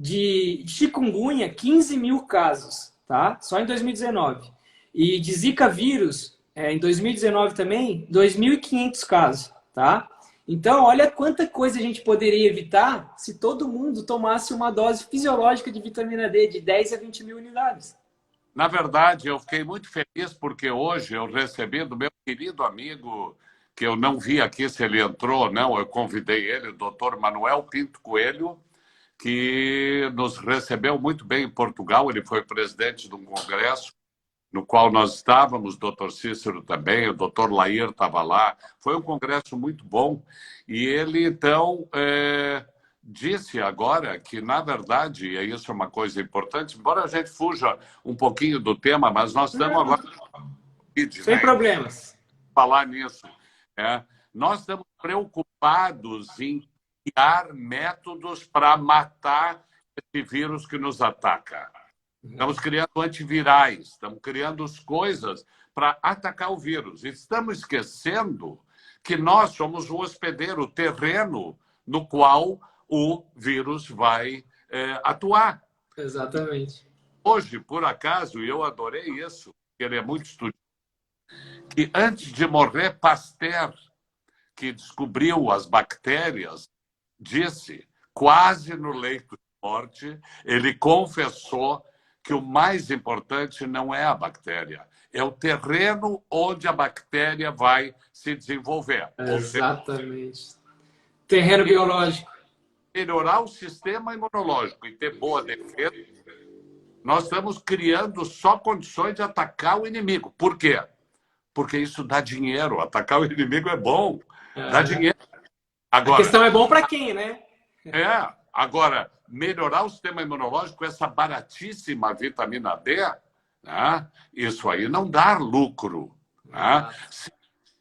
De chikungunya, 15 mil casos, tá? Só em 2019. E de Zika vírus, em 2019 também, 2.500 casos, tá? Então, olha quanta coisa a gente poderia evitar se todo mundo tomasse uma dose fisiológica de vitamina D de 10 a 20 mil unidades. Na verdade, eu fiquei muito feliz porque hoje eu recebi do meu querido amigo, que eu não vi aqui se ele entrou, não, eu convidei ele, o doutor Manuel Pinto Coelho, que nos recebeu muito bem em Portugal. Ele foi presidente de um congresso no qual nós estávamos, o doutor Cícero também, o doutor Lair estava lá. Foi um congresso muito bom. E ele, então, disse agora que, na verdade, e isso é uma coisa importante, embora a gente fuja um pouquinho do tema, mas nós estamos agora... Sem problemas. Falar nisso. Nós estamos preocupados em criar métodos para matar esse vírus que nos ataca. Estamos criando antivirais, estamos criando as coisas para atacar o vírus. Estamos esquecendo que nós somos o hospedeiro, o terreno no qual o vírus vai atuar. Exatamente. Hoje, por acaso, e eu adorei isso, porque ele é muito estudioso, que antes de morrer, Pasteur, que descobriu as bactérias, disse, quase no leito de morte, ele confessou que o mais importante não é a bactéria, é o terreno onde a bactéria vai se desenvolver. Exatamente. Terreno biológico. Melhorar o sistema imunológico e ter boa defesa, nós estamos criando só condições de atacar o inimigo. Por quê? Porque isso dá dinheiro. Atacar o inimigo é bom. Dá dinheiro. Agora, a questão é bom para quem, né? Agora, melhorar o sistema imunológico, essa baratíssima vitamina D, né? Isso aí não dá lucro. Né?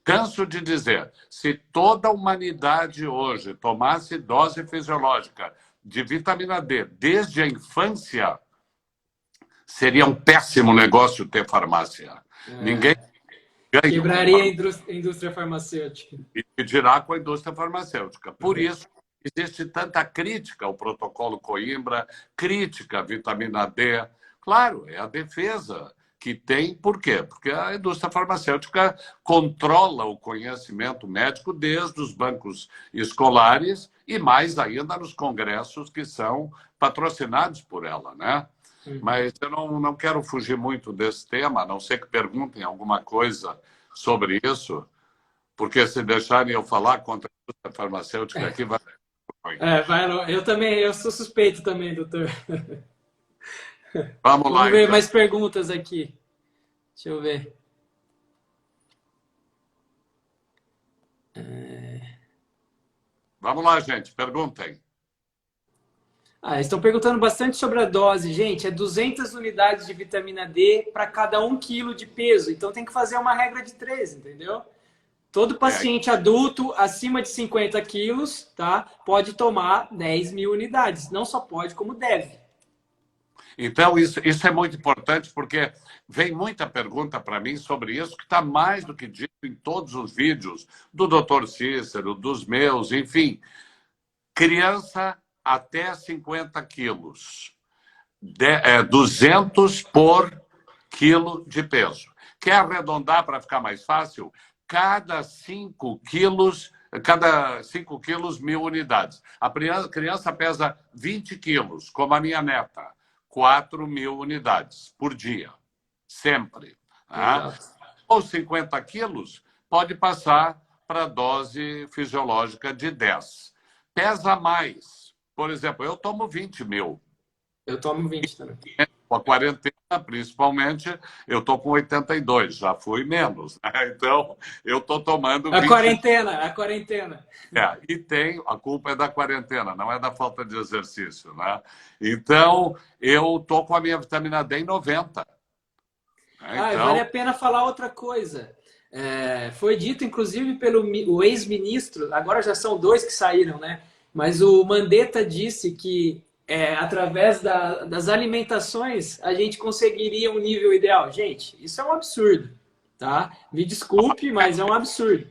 Canso de dizer, se toda a humanidade hoje tomasse dose fisiológica de vitamina D desde a infância, seria um péssimo negócio ter farmácia. Ninguém ganha. Quebraria a indústria farmacêutica. E dirá com a indústria farmacêutica. Por isso, existe tanta crítica ao protocolo Coimbra, crítica à vitamina D. Claro, é a defesa que tem. Por quê? Porque a indústria farmacêutica controla o conhecimento médico desde os bancos escolares e mais ainda nos congressos que são patrocinados por ela, né? Mas eu não quero fugir muito desse tema, a não ser que perguntem alguma coisa sobre isso, porque se deixarem eu falar contra a indústria farmacêutica aqui, vai... Eu também, eu sou suspeito também, doutor. Vamos lá, ver então. mais perguntas aqui. Deixa eu ver. Vamos lá, gente, perguntem. Estão perguntando bastante sobre a dose. Gente, é 200 unidades de vitamina D para cada 1 quilo de peso. Então tem que fazer uma regra de 3, entendeu? Todo paciente adulto acima de 50 quilos, tá, pode tomar 10 mil unidades. Não só pode, como deve. Então, isso é muito importante, porque vem muita pergunta para mim sobre isso, que está mais do que dito em todos os vídeos do Dr. Cícero, dos meus, enfim. Criança até 50 quilos. 200 por quilo de peso. Quer arredondar para ficar mais fácil? Cada 5 quilos, 1.000 unidades. A criança pesa 20 quilos, como a minha neta. 4.000 unidades por dia, sempre. Né? Exato. Ou 50 quilos, pode passar para a dose fisiológica de 10. Pesa mais. Por exemplo, eu tomo 20.000. Eu tomo 20 também. Com a quarentena, principalmente, eu estou com 82, já fui menos. Né? Então, eu estou tomando A 20. quarentena, a quarentena. E tem, a culpa é da quarentena, não é da falta de exercício. Né? Então, eu estou com a minha vitamina D em 90. Né? Ah, e vale Então, a pena falar outra coisa. Foi dito, inclusive, pelo o ex-ministro, agora já são dois que saíram, né? Mas o Mandetta disse que através das alimentações a gente conseguiria um nível ideal. Gente, isso é um absurdo, tá? Me desculpe, mas é um absurdo,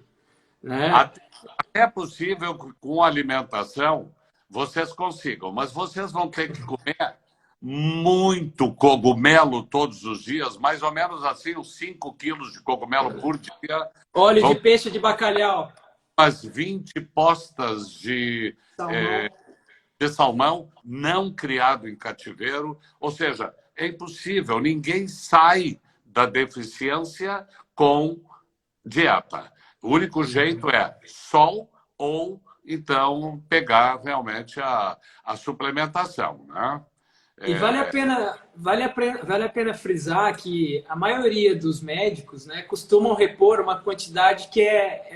né? até é possível que com alimentação vocês consigam, mas vocês vão ter que comer muito cogumelo todos os dias, mais ou menos assim, uns 5 quilos de cogumelo por dia. Óleo de Vão peixe de bacalhau, umas 20 postas salmão. de salmão não criado em cativeiro. Ou seja, é impossível, ninguém sai da deficiência com dieta. O único jeito é sol ou então pegar realmente a suplementação, né? E vale a pena frisar que a maioria dos médicos, né, costumam repor uma quantidade que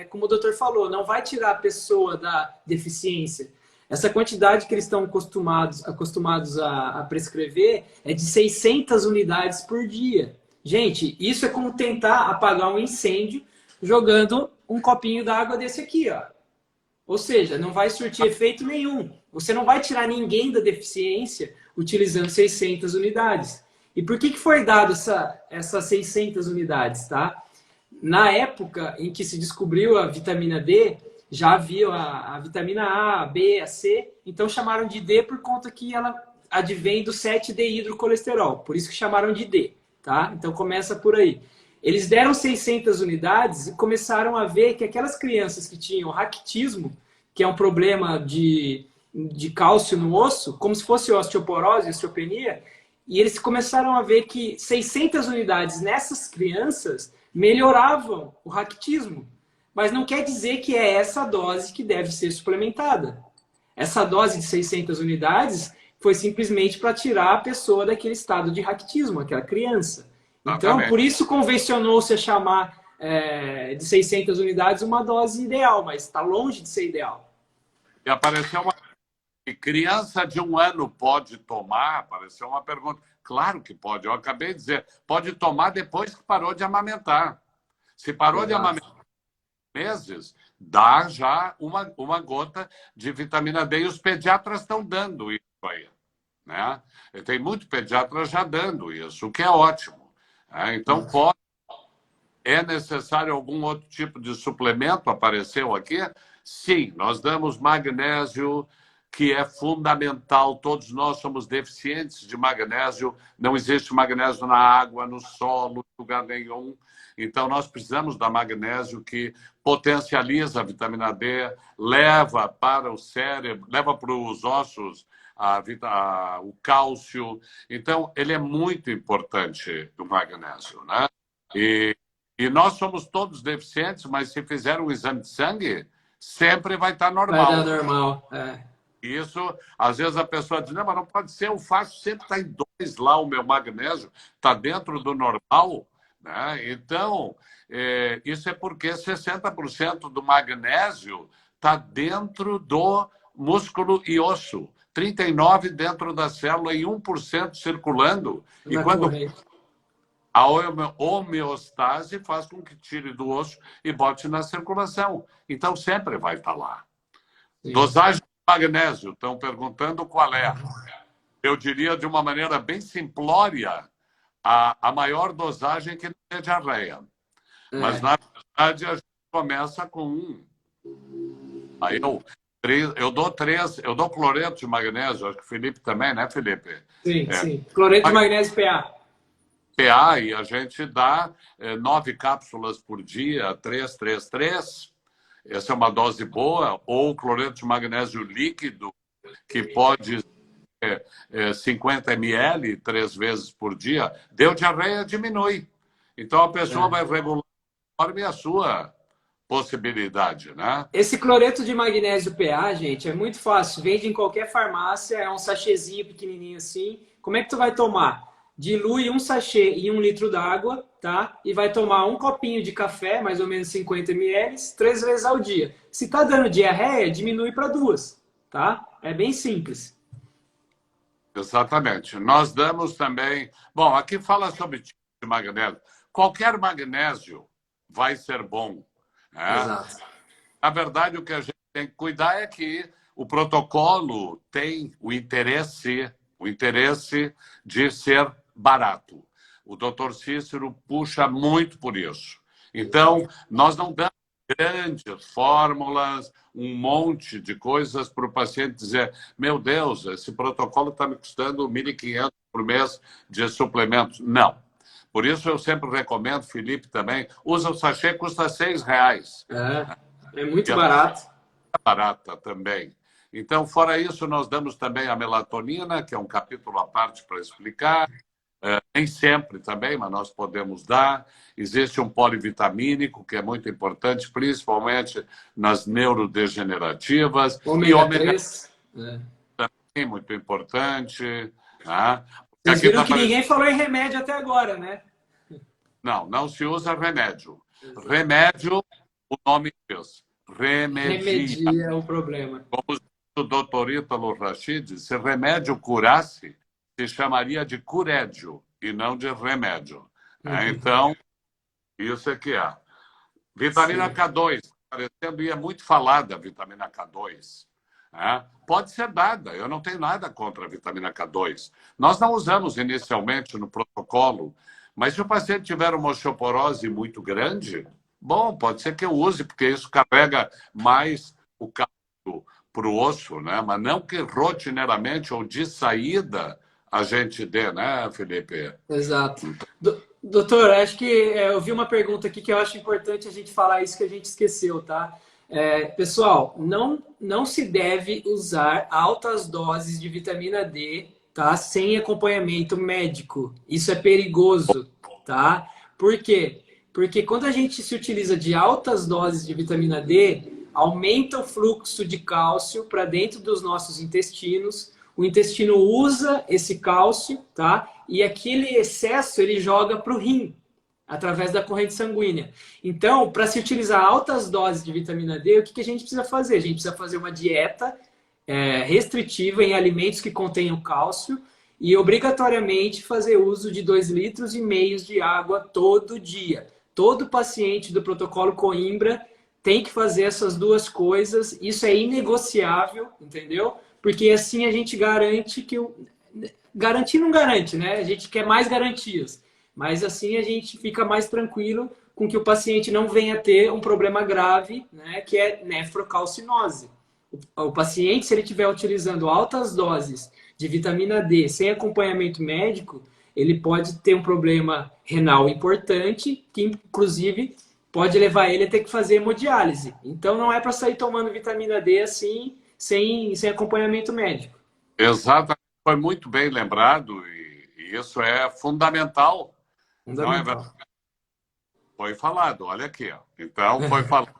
como o doutor falou, não vai tirar a pessoa da deficiência. Essa quantidade que eles estão acostumados a prescrever é de 600 unidades por dia. Gente, isso é como tentar apagar um incêndio jogando um copinho d'água desse aqui, ó. Ou seja, não vai surtir efeito nenhum. Você não vai tirar ninguém da deficiência utilizando 600 unidades. E por que foi dado essas 600 unidades? Tá? Na época em que se descobriu a vitamina D, já havia a vitamina A, a B, a C, então chamaram de D por conta que ela advém do 7-dehidrocolesterol, por isso que chamaram de D. Tá? Então começa por aí. Eles deram 600 unidades e começaram a ver que aquelas crianças que tinham raquitismo, que é um problema de cálcio no osso, como se fosse osteoporose, osteopenia, e eles começaram a ver que 600 unidades nessas crianças melhoravam o raquitismo. Mas não quer dizer que é essa dose que deve ser suplementada. Essa dose de 600 unidades foi simplesmente para tirar a pessoa daquele estado de raquitismo, aquela criança. Então, Exatamente. por isso convencionou-se a chamar de 600 unidades uma dose ideal, mas está longe de ser ideal. E apareceu uma criança de 1 ano pode tomar? Apareceu uma pergunta. Claro que pode. Eu acabei de dizer, pode tomar depois que parou de amamentar. Se parou de amamentar meses, dá já uma gota de vitamina D. E os pediatras estão dando isso aí. Né? E tem muito pediatra já dando isso, o que é ótimo. Então, é necessário algum outro tipo de suplemento? Apareceu aqui? Sim, nós damos magnésio, que é fundamental. Todos nós somos deficientes de magnésio. Não existe magnésio na água, no solo, em lugar nenhum. Então, nós precisamos da magnésio, que potencializa a vitamina D, leva para o cérebro, leva para os ossos o cálcio. Então, ele é muito importante, o magnésio, né? E nós somos todos deficientes, mas se fizer um exame de sangue, sempre vai estar normal. Vai dar normal. Isso, às vezes a pessoa diz, não, mas não pode ser, eu faço, sempre está em 2 lá o meu magnésio, está dentro do normal. Né? Então, isso é porque 60% do magnésio está dentro do músculo e osso, 39% dentro da célula e 1% circulando. E quando a homeostase faz com que tire do osso e bote na circulação. Então, sempre vai estar lá. Sim. Dosagem de magnésio, estão perguntando qual é. Eu diria, de uma maneira bem simplória, a maior dosagem que não é diarreia. Mas, na verdade, a gente começa com 1. Aí eu dou cloreto de magnésio, acho que o Felipe também, né, Felipe? Sim. Cloreto de magnésio PA. PA, e a gente dá 9 cápsulas por dia, 3, 3, 3. Essa é uma dose boa. Ou cloreto de magnésio líquido, que pode 50 ml 3 vezes por dia, deu diarreia, diminui. Então a pessoa vai regular conforme a sua possibilidade, né? Esse cloreto de magnésio PA, gente, é muito fácil. Vende em qualquer farmácia, é um sachêzinho pequenininho assim. Como é que tu vai tomar? Dilui um sachê em 1 litro d'água, tá? E vai tomar um copinho de café, mais ou menos 50 ml, 3 vezes ao dia. Se tá dando diarreia, diminui para 2, tá? É bem simples. Exatamente. Nós damos também... Bom, aqui fala sobre tipo de magnésio. Qualquer magnésio vai ser bom, né? Exato. Na verdade, o que a gente tem que cuidar é que o protocolo tem o interesse de ser barato. O doutor Cícero puxa muito por isso. Então, nós não damos grandes fórmulas, um monte de coisas para o paciente dizer: meu Deus, esse protocolo está me custando 1.500 por mês de suplementos. Não. Por isso eu sempre recomendo, Felipe também, usa o sachê, custa R$6. É muito barato. É barata também. Então, fora isso, nós damos também a melatonina, que é um capítulo à parte para explicar. Nem sempre também, mas nós podemos dar. Existe um polivitamínico, que é muito importante, principalmente nas neurodegenerativas. Ômega E ômega 3. também, muito importante. Tá? Vocês viram que ninguém falou em remédio até agora, né? Não, não se usa remédio. Remédio, o nome diz. Remedia é o problema. Como diz o doutor Ítalo Rachid, se remédio curasse, se chamaria de curédio e não de remédio. Então, isso é que é. Vitamina Sim. K2, parecendo, e é muito falada a vitamina K2. Pode ser dada, eu não tenho nada contra a vitamina K2. Nós não usamos inicialmente no protocolo, mas se o paciente tiver uma osteoporose muito grande, bom, pode ser que eu use, porque isso carrega mais o cálcio para o osso, né? Mas não que rotineiramente ou de saída a gente dê, né, Felipe? Exato. Doutor, acho que eu vi uma pergunta aqui que eu acho importante a gente falar isso que a gente esqueceu, tá? Pessoal, não se deve usar altas doses de vitamina D, tá? Sem acompanhamento médico. Isso é perigoso, tá? Por quê? Porque quando a gente se utiliza de altas doses de vitamina D, aumenta o fluxo de cálcio para dentro dos nossos intestinos. O intestino usa esse cálcio, tá? E aquele excesso ele joga para o rim, através da corrente sanguínea. Então, para se utilizar altas doses de vitamina D, o que a gente precisa fazer? A gente precisa fazer uma dieta restritiva em alimentos que contenham cálcio e obrigatoriamente fazer uso de 2,5 litros de água todo dia. Todo paciente do protocolo Coimbra tem que fazer essas duas coisas. Isso é inegociável, entendeu? Porque assim a gente garante que... Garantir não garante, né? A gente quer mais garantias. Mas assim a gente fica mais tranquilo com que o paciente não venha ter um problema grave, né? Que é nefrocalcinose. O paciente, se ele estiver utilizando altas doses de vitamina D sem acompanhamento médico, ele pode ter um problema renal importante, que inclusive pode levar ele a ter que fazer hemodiálise. Então não é para sair tomando vitamina D assim, sem acompanhamento médico. Exatamente, foi muito bem lembrado e isso é fundamental. Não é verdade? Foi falado, olha aqui. Ó. Então, foi falado.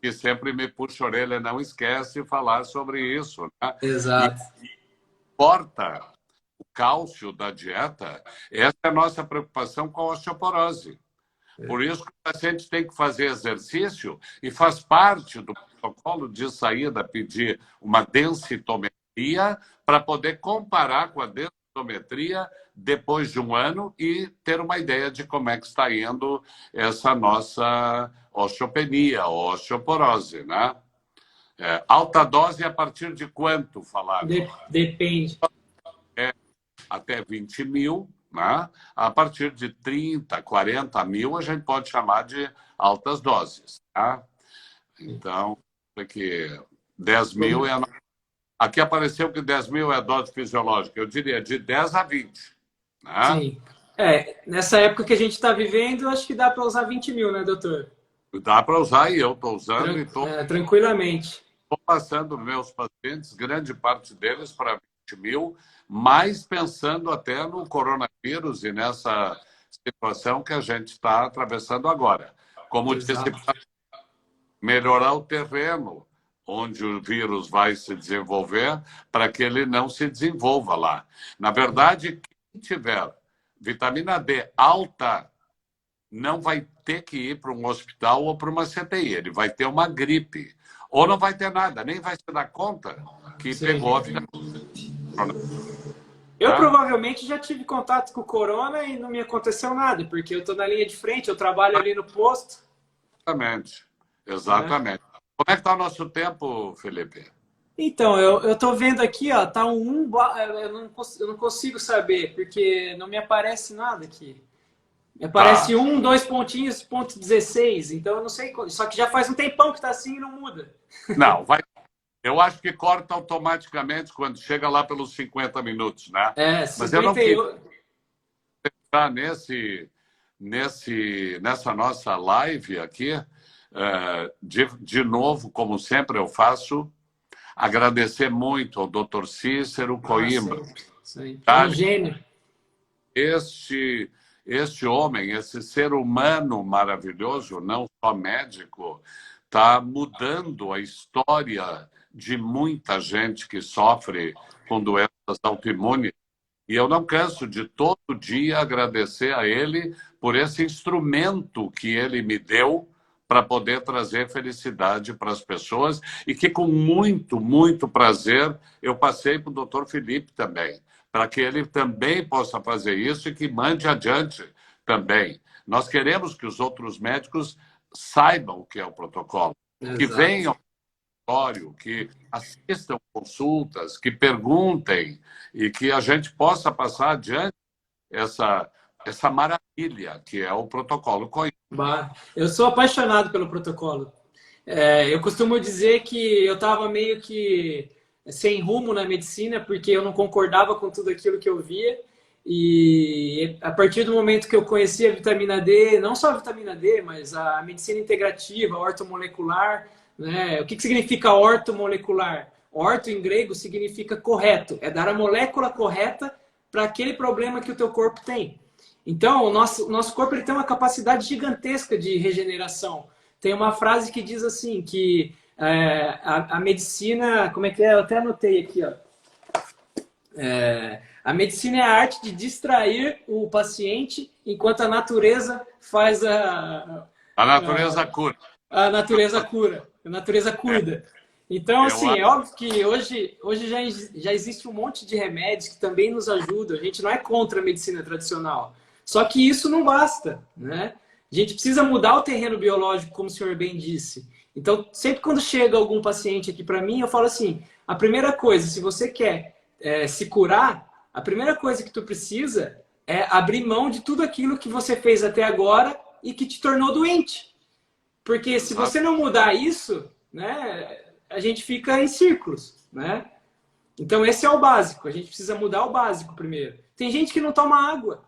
E sempre me puxa a orelha, não esquece de falar sobre isso. Né? Exato. E importa o cálcio da dieta, essa é a nossa preocupação com a osteoporose. Por isso que o paciente tem que fazer exercício e faz parte do protocolo de saída pedir uma densitometria para poder comparar com a densitometria depois de um ano e ter uma ideia de como é que está indo essa nossa osteopenia, ou osteoporose, né? Alta dose a partir de quanto falaram? Depende. Até 20 mil, né? A partir de 30, 40 mil, a gente pode chamar de altas doses. Tá? Então, aqui, 10 mil é... Aqui apareceu que 10 mil é a dose fisiológica. Eu diria de 10 a 20. Né? Sim. Nessa época que a gente está vivendo, acho que dá para usar 20 mil, né, doutor? Dá para usar e eu estou usando e estou tranquilamente. passando meus pacientes, grande parte deles, para mil, mas pensando até no coronavírus e nessa situação que a gente está atravessando agora. Como disse, melhorar o terreno onde o vírus vai se desenvolver para que ele não se desenvolva lá. Na verdade, quem tiver vitamina D alta não vai ter que ir para um hospital ou para uma CTI. Ele vai ter uma gripe. Ou não vai ter nada, nem vai se dar conta que pegou a vitamina D. Eu provavelmente já tive contato com o corona e não me aconteceu nada, porque eu estou na linha de frente, eu trabalho ali no posto. Exatamente. Exatamente. Como é que está o nosso tempo, Felipe? Então, eu tô vendo aqui, ó, tá um 1, eu não consigo saber, porque não me aparece nada aqui. Me aparece 1, 2 pontinhos, ponto 16, então eu não sei, só que já faz um tempão que tá assim e não muda. Não, vai. Eu acho que corta automaticamente quando chega lá pelos 50 minutos, né? Mas eu não queria entrar nessa nossa live aqui, de novo, como sempre eu faço, agradecer muito ao Dr. Cícero Coimbra. É um gênio. Este homem, esse ser humano maravilhoso, não só médico, está mudando a história de muita gente que sofre com doenças autoimunes. E eu não canso de todo dia agradecer a ele por esse instrumento que ele me deu para poder trazer felicidade para as pessoas e que com muito, muito prazer eu passei para o Dr. Felipe também, para que ele também possa fazer isso e que mande adiante também. Nós queremos que os outros médicos saibam o que é o protocolo, que venham que assistam consultas, que perguntem e que a gente possa passar adiante essa maravilha que é o protocolo Coimbra. Eu sou apaixonado pelo protocolo. Eu costumo dizer que eu estava meio que sem rumo na medicina porque eu não concordava com tudo aquilo que eu via. E a partir do momento que eu conheci a vitamina D, não só a vitamina D, mas a medicina integrativa, a ortomolecular, né? O que significa ortomolecular? Orto, em grego, significa correto. É dar a molécula correta para aquele problema que o teu corpo tem. Então, o nosso corpo ele tem uma capacidade gigantesca de regeneração. Tem uma frase que diz assim, que a medicina... Como é que é? Eu até anotei aqui, ó. A medicina é a arte de distrair o paciente enquanto a natureza faz a natureza cura. A natureza cura. A natureza cuida. Então, assim, é óbvio que hoje já existe um monte de remédios que também nos ajudam. A gente não é contra a medicina tradicional. Só que isso não basta, né? A gente precisa mudar o terreno biológico, como o senhor bem disse. Então, sempre quando chega algum paciente aqui para mim, eu falo assim, a primeira coisa, se você quer se curar, a primeira coisa que tu precisa é abrir mão de tudo aquilo que você fez até agora e que te tornou doente. Porque se você não mudar isso, né, a gente fica em círculos, né? Então esse é o básico, a gente precisa mudar o básico primeiro. Tem gente que não toma água.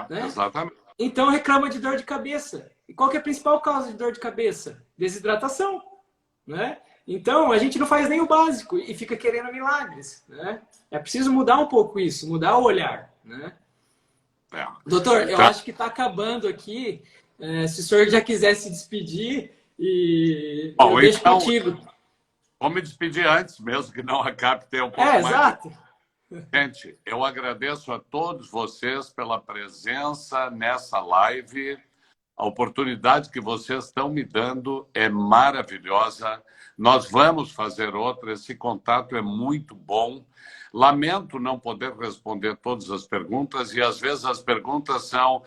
Né? Exatamente. Então reclama de dor de cabeça. E qual que é a principal causa de dor de cabeça? Desidratação, né? Então a gente não faz nem o básico e fica querendo milagres, né? É preciso mudar um pouco isso, mudar o olhar, né? Doutor, eu acho que está acabando aqui. Se o senhor já quiser se despedir, eu deixo contigo. Vou me despedir antes mesmo, que não acabe ter um pouco mais. Exato. Gente, eu agradeço a todos vocês pela presença nessa live. A oportunidade que vocês estão me dando é maravilhosa. Nós vamos fazer outra. Esse contato é muito bom. Lamento não poder responder todas as perguntas e, às vezes, as perguntas são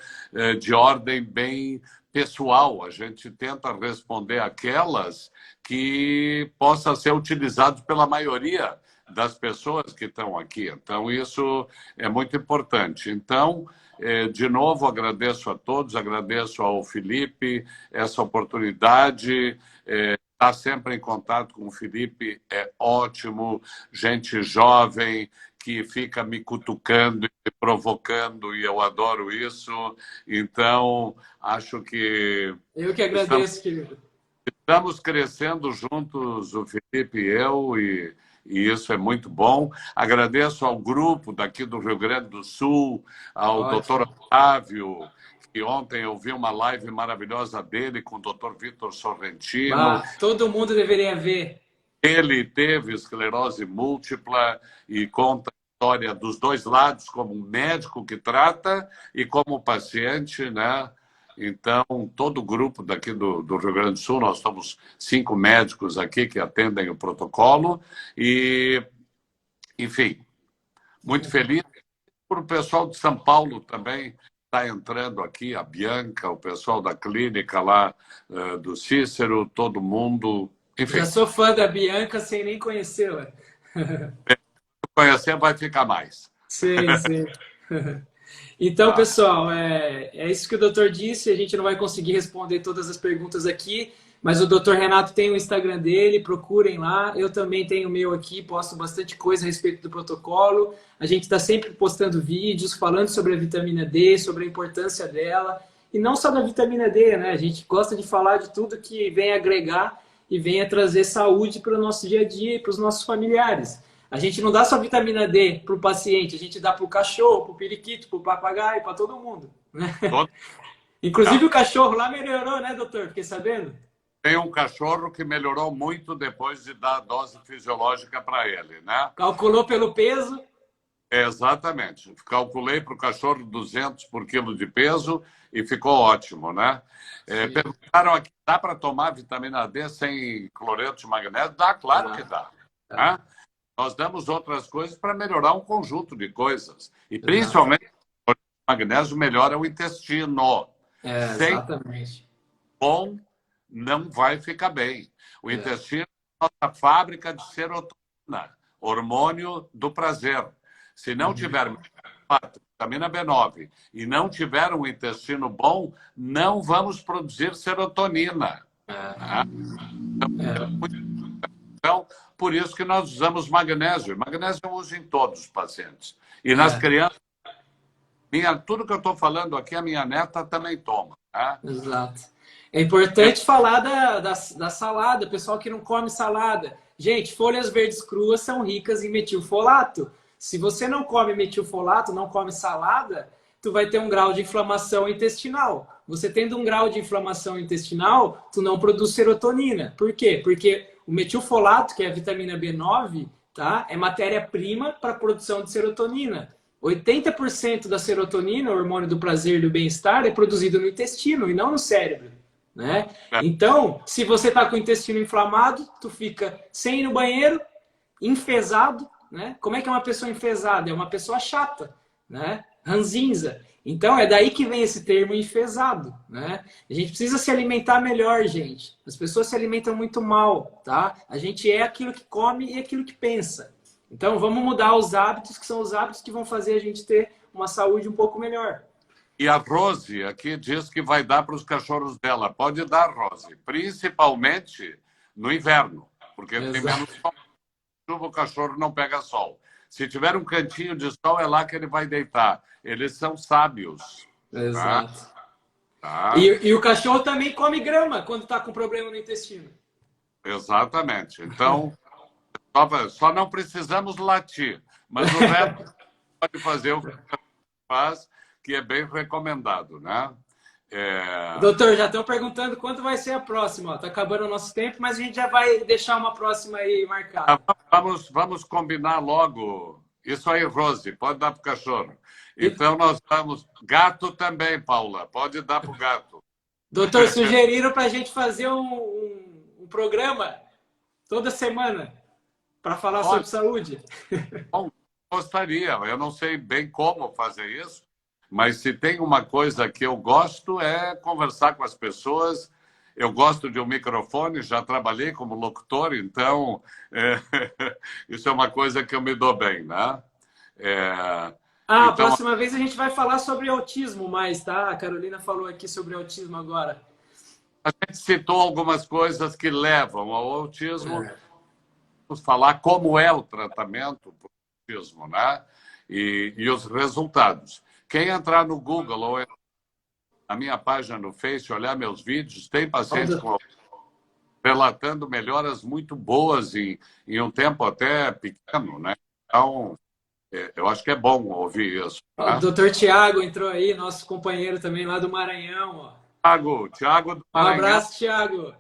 de ordem bem pessoal. A gente tenta responder aquelas que possam ser utilizadas pela maioria das pessoas que estão aqui. Então, isso é muito importante. Então, de novo, agradeço a todos, agradeço ao Felipe essa oportunidade. Estar sempre em contato com o Felipe é ótimo. Gente jovem que fica me cutucando e me provocando, e eu adoro isso. Então, acho que... Eu que agradeço, querido. Estamos crescendo juntos, o Felipe e eu, e isso é muito bom. Agradeço ao grupo daqui do Rio Grande do Sul, ao Ótimo. doutor Otávio, que ontem eu vi uma live maravilhosa dele com o doutor Vitor Sorrentino. Bah, todo mundo deveria ver. Ele teve esclerose múltipla e conta a história dos dois lados, como médico que trata e como paciente, né? Então, todo o grupo daqui do Rio Grande do Sul, nós somos 5 médicos aqui que atendem o protocolo e, enfim, muito feliz. Para o pessoal de São Paulo também está entrando aqui, a Bianca, o pessoal da clínica lá do Cícero, todo mundo, Já enfim. sou fã da Bianca sem nem conhecê-la. Conhecer vai ficar mais. Sim, sim. Então, Tá. pessoal, é isso que o doutor disse. A gente não vai conseguir responder todas as perguntas aqui, mas o doutor Renato tem o Instagram dele, procurem lá. Eu também tenho o meu aqui, posto bastante coisa a respeito do protocolo. A gente está sempre postando vídeos, falando sobre a vitamina D, sobre a importância dela. E não só da vitamina D, né? A gente gosta de falar de tudo que vem agregar e venha trazer saúde para o nosso dia a dia e para os nossos familiares. A gente não dá só vitamina D para o paciente, a gente dá para o cachorro, para o periquito, para o papagaio, para todo mundo. Né? Inclusive o cachorro lá melhorou, né, doutor? Fiquei sabendo. Tem um cachorro que melhorou muito depois de dar a dose fisiológica para ele, né? Calculou pelo peso. Exatamente. Calculei para o cachorro 200 por quilo de peso e ficou ótimo, né? Perguntaram aqui, dá para tomar vitamina D sem cloreto de magnésio? Dá, claro que dá. Né? Nós damos outras coisas para melhorar um conjunto de coisas. E principalmente o magnésio melhora o intestino. Sem Exatamente. bom, não vai ficar bem. O intestino é a nossa fábrica de serotonina, hormônio do prazer. Se não tiver vitamina B9 e não tiver um intestino bom, não vamos produzir serotonina. Então, por isso que nós usamos magnésio. Magnésio eu uso em todos os pacientes. E nas crianças, tudo que eu estou falando aqui, a minha neta também toma. Né? Exato. É importante falar da salada, pessoal que não come salada. Gente, folhas verdes cruas são ricas em metilfolato. Se você não come metilfolato, não come salada, tu vai ter um grau de inflamação intestinal. Você tendo um grau de inflamação intestinal, tu não produz serotonina. Por quê? Porque o metilfolato, que é a vitamina B9, tá? É matéria-prima para a produção de serotonina. 80% da serotonina, o hormônio do prazer e do bem-estar, é produzido no intestino e não no cérebro. Né? Então, se você está com o intestino inflamado, tu fica sem ir no banheiro, enfesado. Né? Como é que é uma pessoa enfesada? É uma pessoa chata, né? Ranzinza. Então, é daí que vem esse termo enfesado. Né? A gente precisa se alimentar melhor, gente. As pessoas se alimentam muito mal. Tá? A gente é aquilo que come e aquilo que pensa. Então, vamos mudar os hábitos, que são os hábitos que vão fazer a gente ter uma saúde um pouco melhor. E a Rose aqui diz que vai dar para os cachorros dela. Pode dar, Rose. Principalmente no inverno, porque tem menos sol. O cachorro não pega sol. Se tiver um cantinho de sol, é lá que ele vai deitar. Eles são sábios. Exato. Tá? E o cachorro também come grama quando está com problema no intestino. Exatamente. Então, só não precisamos latir. Mas o resto pode fazer o que faz, que é bem recomendado, né? Doutor, já estão perguntando quando vai ser a próxima. Está acabando o nosso tempo, mas a gente já vai deixar uma próxima aí marcada. Vamos combinar logo. Isso aí, Rose, pode dar para o cachorro. Então, nós vamos... Gato também, Paula. Pode dar para o gato. Doutor, sugeriram para a gente fazer um programa toda semana para falar sobre saúde. Bom, gostaria. Eu não sei bem como fazer isso, mas se tem uma coisa que eu gosto é conversar com as pessoas. Eu gosto de um microfone, já trabalhei como locutor, então isso é uma coisa que eu me dou bem, né? A Então, próxima vez a gente vai falar sobre autismo mais, tá? A Carolina falou aqui sobre autismo agora. a gente citou algumas coisas que levam ao autismo. Vamos falar como é o tratamento do autismo, né? E os resultados. Quem entrar no Google ou na minha página no Face, olhar meus vídeos, tem pacientes com autismo. relatando melhoras muito boas em um tempo até pequeno, né? Então, eu acho que é bom ouvir isso. Ó, o Né? doutor Tiago entrou aí, nosso companheiro também lá do Maranhão. Ó. Tiago do Um Maranhão. abraço, Tiago.